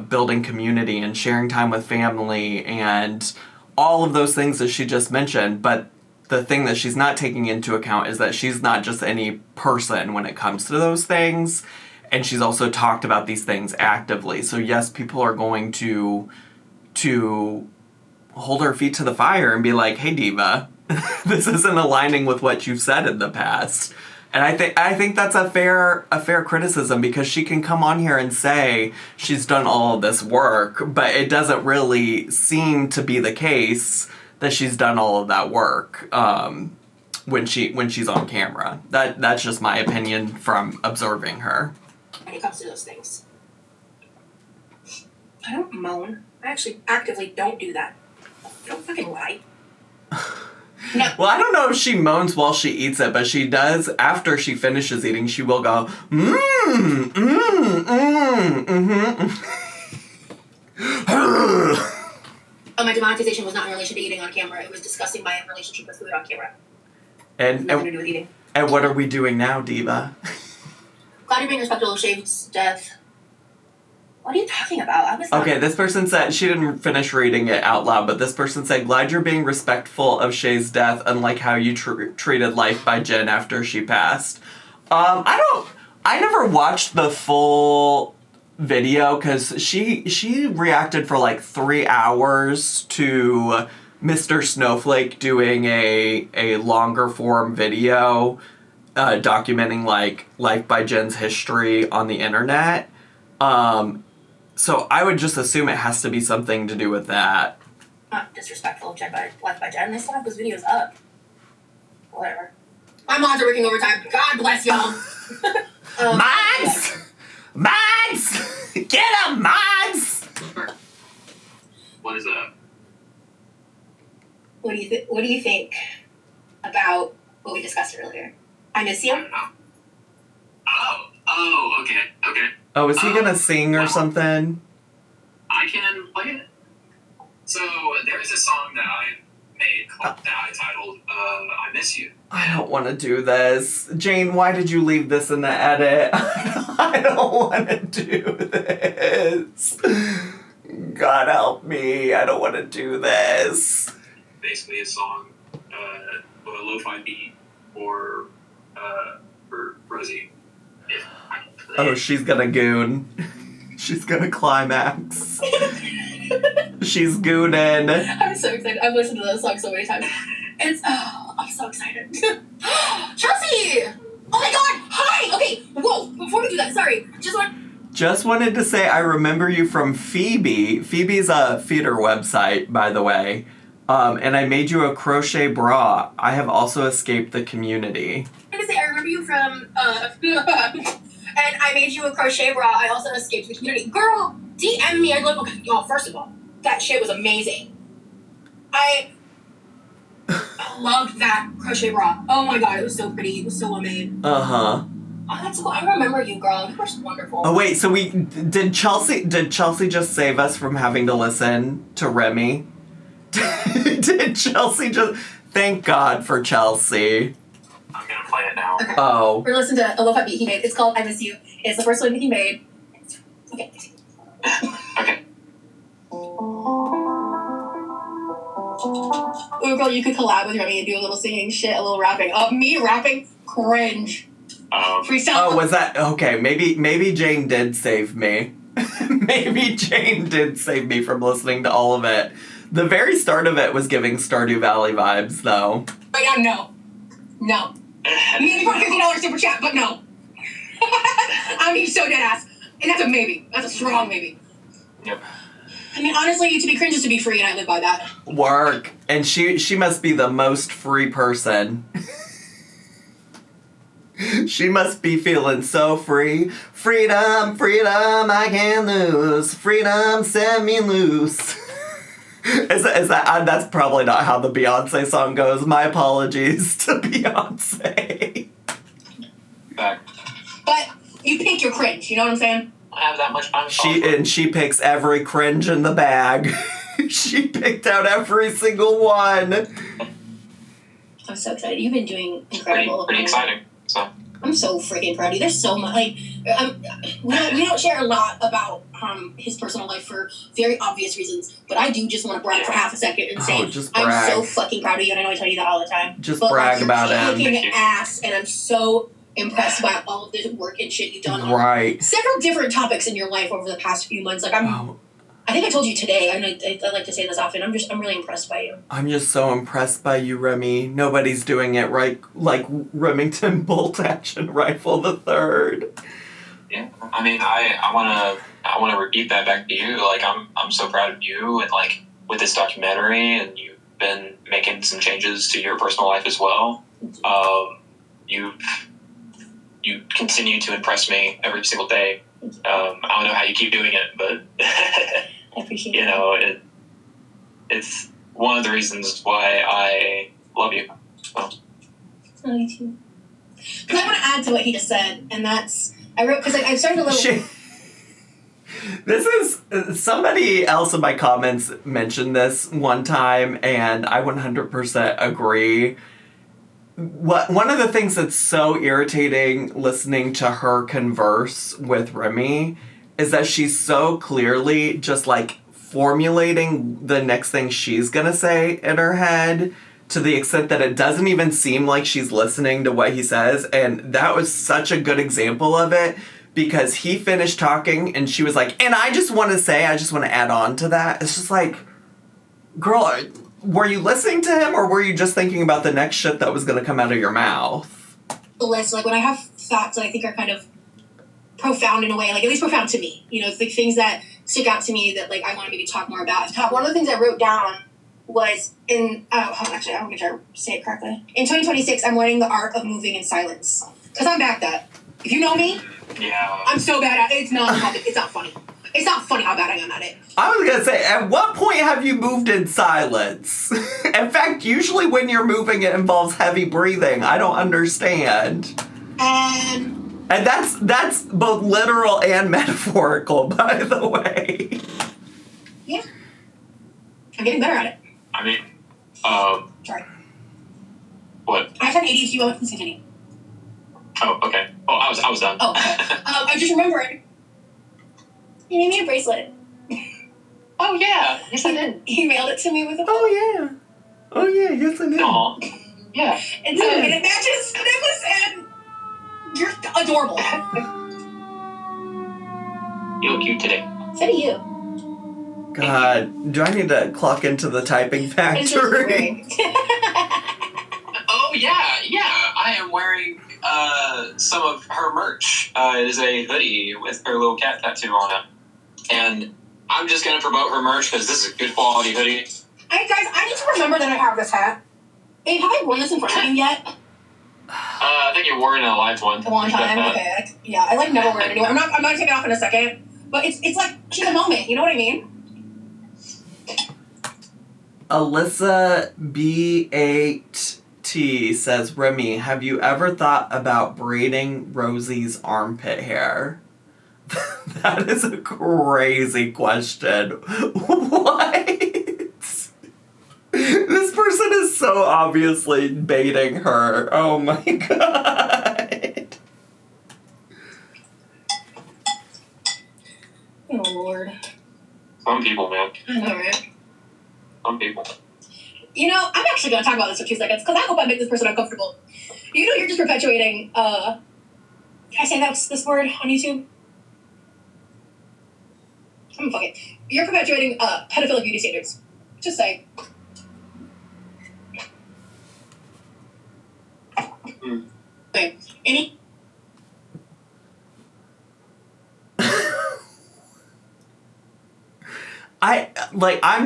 building community and sharing time with family and all of those things that she just mentioned. But the thing that she's not taking into account is that she's not just any person when it comes to those things. And she's also talked about these things actively. So yes, people are going to hold her feet to the fire and be like, hey, diva, this isn't aligning with what you've said in the past. And I think that's a fair criticism, because she can come on here and say she's done all of this work, but it doesn't really seem to be the case that she's done all of that work when she's on camera. That's just my opinion from observing her. When it comes to those things, I don't moan. I actually actively don't do that. Don't fucking lie. No. Well, I don't know if she moans while she eats it, but she does after she finishes eating. She will go, My demonetization was not in relation to eating on camera. It was discussing my relationship with food on camera. And nothing to do with eating. And what are we doing now, diva? Glad you're being respectful of Shave's death. What are you talking about? Okay, this person said, she didn't finish reading it out loud, but this person said, glad you're being respectful of Shay's death, unlike how you treated Life by Jen after she passed. I never watched the full video, because she reacted for like 3 hours to Mr. Snowflake doing a longer form video documenting like Life by Jen's history on the internet. So I would just assume it has to be something to do with that. Not disrespectful of Life by Jen. They still have those videos up. Whatever. My mods are working overtime. God bless y'all. Mods! Mods! Get 'em, mods! What is that? What do you think about what we discussed earlier? I miss you. I don't know. Oh, okay. Oh, is he gonna sing or something? I can play it. So there is a song that I made that I titled "I Miss You." I don't want to do this. Jane, why did you leave this in the edit? I don't want to do this. God help me. I don't want to do this. Basically a song, a lo-fi beat for Rosie. If I can play Oh, it. she's gonna goon. She's gonna climax. She's gooning. I'm so excited. I've listened to that song so many times. I'm so excited. Chelsea! Oh my god! Hi! Okay, whoa, before we do that, sorry. Just wanted to say I remember you from Phoebe. Phoebe's a feeder website, by the way. And I made you a crochet bra. I have also escaped the community. I'm gonna say I remember you from, and I made you a crochet bra. I also escaped the community. Girl, DM me. I'd love, okay, y'all, first of all, that shit was amazing. I loved that crochet bra. Oh my god, it was so pretty. It was so well made. Uh-huh. Oh, that's cool. I remember you, girl. You were so wonderful. Oh wait, so did Chelsea just save us from having to listen to Remy? Did Chelsea just... Thank God for Chelsea. I'm gonna play it now. Okay. Oh. We're listening to a lo-fi beat he made. It's called I Miss You. It's the first one that he made. Okay. Okay. Ooh, girl, you could collab with Remy and do a little singing shit, a little rapping. Me rapping? Cringe. Freestyle. Oh, was that okay? Maybe Jane did save me. Maybe Jane did save me from listening to all of it. The very start of it was giving Stardew Valley vibes, though. Right now, no. Maybe for $50 super chat, but no. I mean, so dead ass. And that's a maybe. That's a strong maybe. Yep. I mean, honestly, to be cringe is to be free, and I live by that. Work. And she must be the most free person. She must be feeling so free. Freedom, freedom, I can't lose. Freedom, set me loose. Is that that's probably not how the Beyonce song goes. My apologies to Beyonce. Back. But you pick your cringe, you know what I'm saying? I have that much time. She picks every cringe in the bag. She picked out every single one. I'm so excited. You've been doing incredible. Pretty exciting. So I'm so freaking proud of you. There's so much. Like, we don't share a lot about his personal life for very obvious reasons, but I do just want to brag for half a second and say just brag. I'm so fucking proud of you, and I know I tell you that all the time. Just but, brag like, about you're him. kicking ass, and I'm so impressed by all of the work and shit you've done on Right. several different topics in your life over the past few months. Like I think I told you today, and I like to say this often. I'm really impressed by you. I'm just so impressed by you, Remy. Nobody's doing it right, like Remington bolt action rifle the third. yeah, I mean, I wanna repeat that back to you. Like, I'm so proud of you, and like with this documentary, and you've been making some changes to your personal life as well. You continue to impress me every single day. I don't know how you keep doing it, but I appreciate it. It's one of the reasons why I love you. So. Oh, you too. Because I want to add to what he just said, and that's I wrote because I started a little. This is somebody else in my comments mentioned this one time, and I 100% agree. One of the things that's so irritating listening to her converse with Remy is that she's so clearly just like formulating the next thing she's gonna say in her head to the extent that it doesn't even seem like she's listening to what he says. And that was such a good example of it because he finished talking and she was like, and I just want to add on to that. It's just like, girl, were you listening to him or were you just thinking about the next shit that was going to come out of your mouth? List, like when I have thoughts that I think are kind of profound in a way, like at least profound to me, you know, the things that stick out to me that like I want to maybe talk more about. One of the things I wrote down was hold on, actually, I want to make sure I say it correctly. In 2026, I'm learning the art of moving in silence. Because I'm bad at that. If you know me, Yeah. I'm so bad at it. It's not funny. It's not funny how bad I am at it. I was going to say, at what point have you moved in silence? In fact, usually when you're moving, it involves heavy breathing. I don't understand. And that's both literal and metaphorical, by the way. Yeah. I'm getting better at it. I mean, Sorry. what? I had ADHD while please continue. Oh, okay. Oh, I was done. Oh, okay. I just remembered. He made me a bracelet. Oh, yeah. Yes, I did. He mailed it to me with a Oh, yeah, yes I did. Aw. Yeah. And so and it matches the necklace, and you're adorable. You look cute today. So do you. God, do I need to clock into the typing factory? Oh, yeah. I am wearing some of her merch. It is a hoodie with her little cat tattoo on it. And I'm just going to promote her merch because this is a good quality hoodie. Hey, guys, I need to remember that I have this hat. Hey, have I worn this in front of you yet? I think you wore it in a live one. A long time? Okay. Yeah, I like never wear it anymore. I'm not taking it off in a second. But it's like, she's a moment. You know what I mean? Alyssa B8T says, Remy, have you ever thought about braiding Rosie's armpit hair? That is a crazy question. What? This person is so obviously baiting her. Oh my god. Oh, Lord. Some people, man. I know, right? Some people. You know, I'm actually going to talk about this for 2 seconds because I hope I make this person uncomfortable. You know, you're just perpetuating, can I say this word on YouTube? Fuck it. You're perpetuating, pedophilic beauty standards. Just saying. Okay.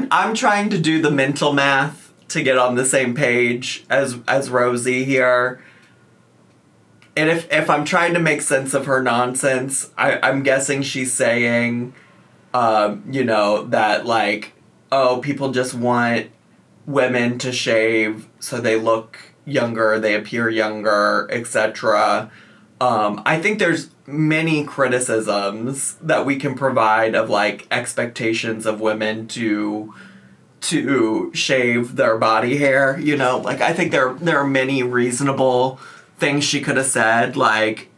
I'm trying to do the mental math to get on the same page as Rosie here. And if I'm trying to make sense of her nonsense, I'm guessing she's saying, that like, oh, people just want women to shave so they look younger, they appear younger, etc. I think there's many criticisms that we can provide of like expectations of women to shave their body hair, like I think there are many reasonable things she could have said, like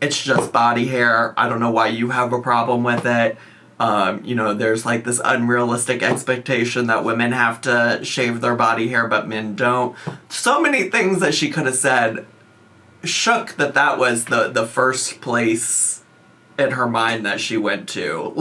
it's just body hair, I don't know why you have a problem with it. There's like this unrealistic expectation that women have to shave their body hair but men don't. So many things that she could have said. Shook that was the first place in her mind that she went to.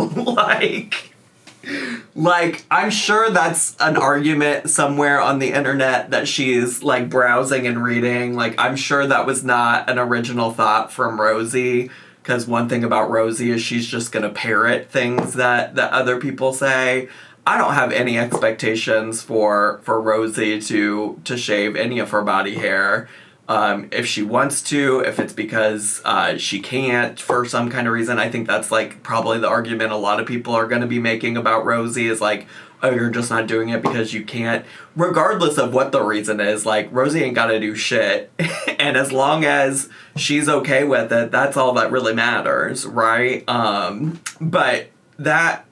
like I'm sure that's an argument somewhere on the internet that she's like browsing and reading. Like I'm sure that was not an original thought from Rosie, because one thing about Rosie is she's just gonna parrot things that other people say. I don't have any expectations for Rosie to shave any of her body hair. If she wants to, if it's because she can't for some kind of reason, I think that's like probably the argument a lot of people are going to be making about Rosie is like, oh, you're just not doing it because you can't. Regardless of what the reason is, like Rosie ain't got to do shit. And as long as she's okay with it, that's all that really matters, right? But that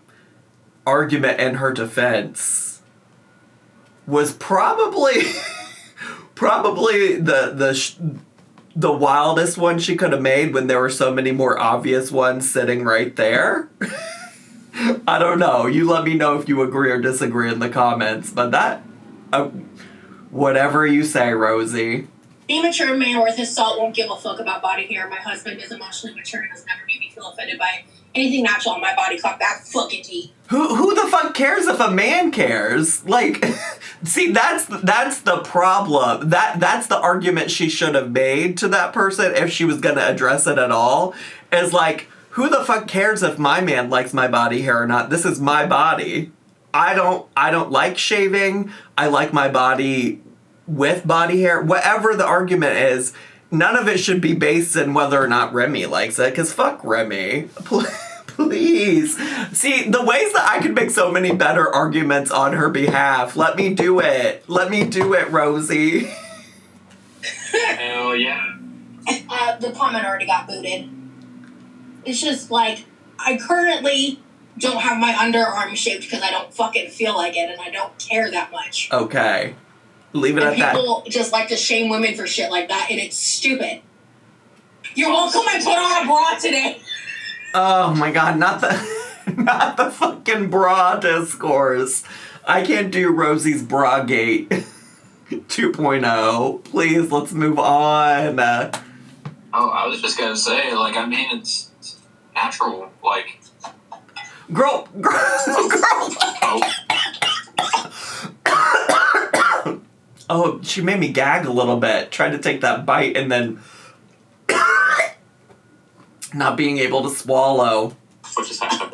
argument in her defense was probably... Probably the wildest one she could have made when there were so many more obvious ones sitting right there. I don't know. You let me know if you agree or disagree in the comments. But that, whatever you say, Rosie. Any mature man worth his salt won't give a fuck about body hair. My husband is emotionally mature and has never made me feel offended by anything natural on my body. Clock that fucking tea. Who the fuck cares if a man cares? Like, see, that's the problem. That's the argument she should have made to that person if she was gonna address it at all. Is like, who the fuck cares if my man likes my body hair or not? This is my body. I don't like shaving. I like my body with body hair. Whatever the argument is, none of it should be based in whether or not Remy likes it, because fuck Remy. Please. See, the ways that I could make so many better arguments on her behalf. Let me do it. Let me do it, Rosie. Hell yeah. The comment already got booted. It's just like, I currently don't have my underarm shaved because I don't fucking feel like it and I don't care that much. Okay. Leave it and at that. People just like to shame women for shit like that, and it's stupid. You're welcome. I put on a bra today. Oh my god, not the fucking bra discourse. I can't do Rosie's bra gate 2.0. Please, let's move on. Oh, I was just gonna say, like, I mean, it's natural, like. Girl. Oh, she made me gag a little bit. Tried to take that bite and then not being able to swallow. What just happened?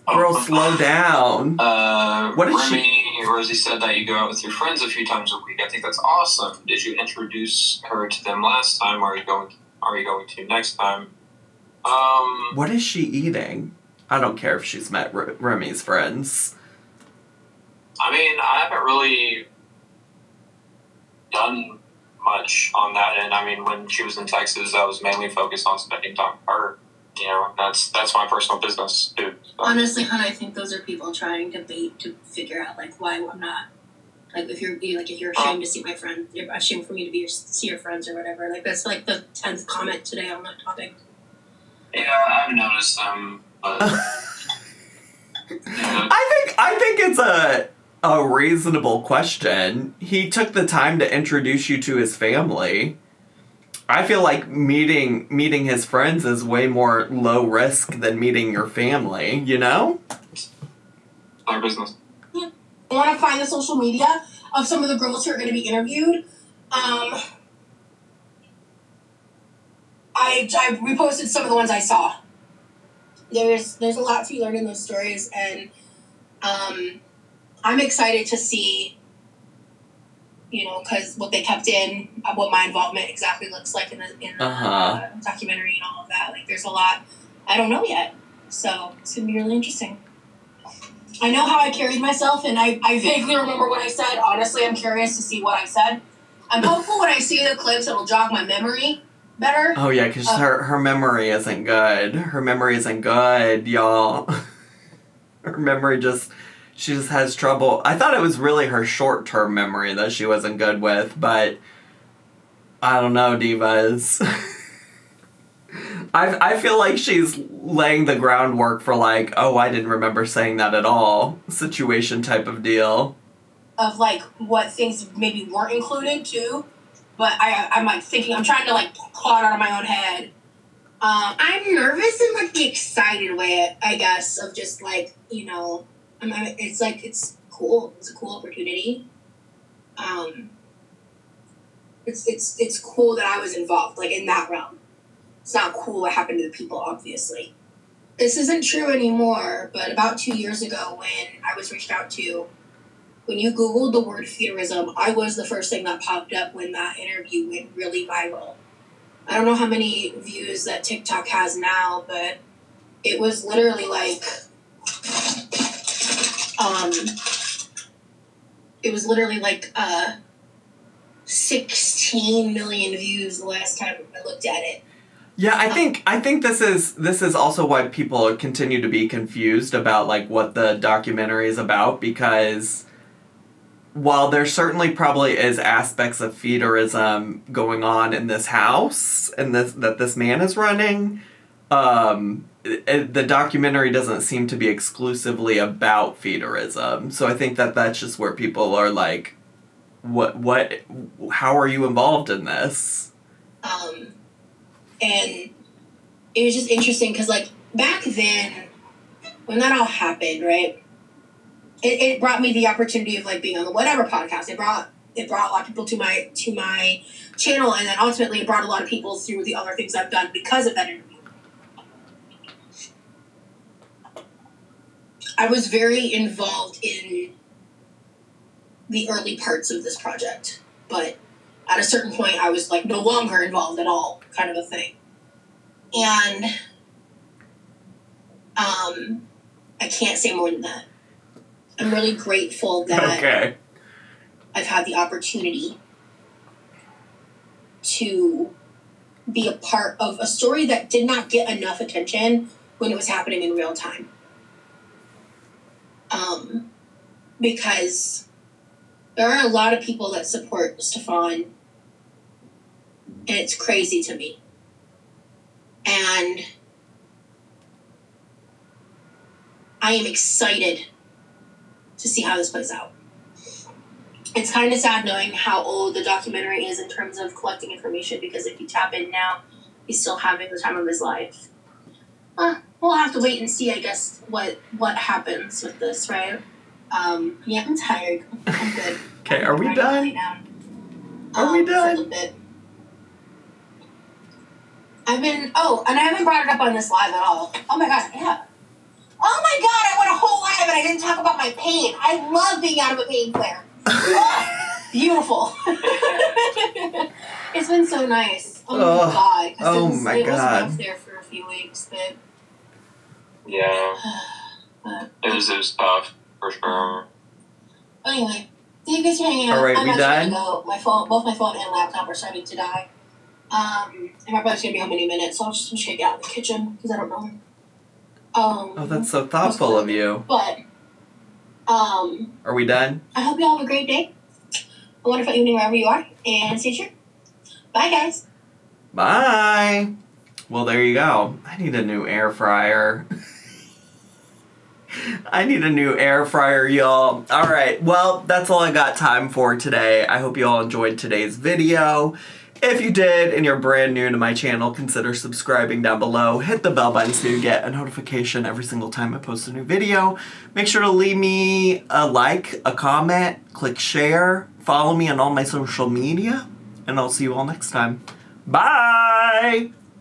Girl, slow down. What did Rosie said that you go out with your friends a few times a week. I think that's awesome. Did you introduce her to them last time? Are you going to next time? What is she eating? I don't care if she's met Remy's friends. I mean, I haven't really done much on that end. I mean, when she was in Texas, I was mainly focused on spending time with her. You know, that's my personal business, too. So. Honestly, hon, I think those are people trying to bait to figure out, like, why I'm not. Like, if you're ashamed to see my friend, you're ashamed for me to see your friends or whatever. Like, that's, like, the 10th comment today on that topic. Yeah, I've noticed them, but... I think it's a reasonable question. He took the time to introduce you to his family. I feel like meeting his friends is way more low risk than meeting your family, you know? Our business. Yeah. I want to find the social media of some of the girls who are going to be interviewed. I reposted some of the ones I saw. There's a lot to be learned in those stories, and I'm excited to see, because what they kept in, what my involvement exactly looks like in the documentary and all of that. Like, there's a lot I don't know yet, so it's gonna be really interesting. I know how I carried myself, and I vaguely remember what I said. Honestly, I'm curious to see what I said. I'm hopeful when I see the clips, it'll jog my memory better. Oh, yeah, because her memory isn't good. Her memory isn't good, y'all. Her memory she just has trouble. I thought it was really her short-term memory that she wasn't good with, but I don't know, divas. I feel like she's laying the groundwork for like, oh, I didn't remember saying that at all situation type of deal. Of like what things maybe weren't included too, but I'm like thinking, I'm trying to like claw it out of my own head. I'm nervous in like the excited way, I guess, of just like, it's like, it's cool. It's a cool opportunity. It's cool that I was involved, like in that realm. It's not cool what happened to the people, obviously. This isn't true anymore, but about 2 years ago when I was reached out to, when you Googled the word feudalism, I was the first thing that popped up when that interview went really viral. I don't know how many views that TikTok has now, but it was literally like, 16 million views the last time I looked at it. Yeah, I think this is also why people continue to be confused about like what the documentary is about, because while there certainly probably is aspects of feudalism going on in this house and that this man is running, the documentary doesn't seem to be exclusively about feudalism. So I think that's just where people are like, how are you involved in this? And it was just interesting because, like, back then, when that all happened, right, it brought me the opportunity of, like, being on the whatever podcast. It brought a lot of people to my channel, and then ultimately it brought a lot of people through the other things I've done because of that interview. I was very involved in the early parts of this project, but at a certain point, I was, like, no longer involved at all, kind of a thing. And I can't say more than that. I'm really grateful that I've had the opportunity to be a part of a story that did not get enough attention when it was happening in real time. Because there are a lot of people that support Stefan, and it's crazy to me. And I am excited to see how this plays out. It's kind of sad knowing how old the documentary is in terms of collecting information, because if you tap in now, he's still having the time of his life. We'll have to wait and see, I guess, what happens with this, right? Yeah, I'm tired. I'm good. Okay, are we done? Are we done? A little bit. And I haven't brought it up on this live at all. Oh my god, yeah. Oh my god, I went a whole live and I didn't talk about my pain. I love being out of a pain flare. Beautiful. It's been so nice. Oh my god. It was rough there for a few weeks, but... Yeah. It was tough, for sure. Anyway, thank you guys for hanging out. Alright, we done? Go. Both my phone and laptop are starting to die. And my brother's gonna be home any minute, so I'm just gonna get out in the kitchen, because I don't know. Oh, that's so thoughtful of you. But, are we done? I hope you all have a great day. A wonderful evening wherever you are, and stay tuned. Bye, guys. Bye. Well, there you go. I need a new air fryer. I need a new air fryer, y'all. All right, well, that's all I got time for today. I hope you all enjoyed today's video. If you did and you're brand new to my channel, consider subscribing down below. Hit the bell button so you get a notification every single time I post a new video. Make sure to leave me a like, a comment, click share, follow me on all my social media, and I'll see you all next time. Bye!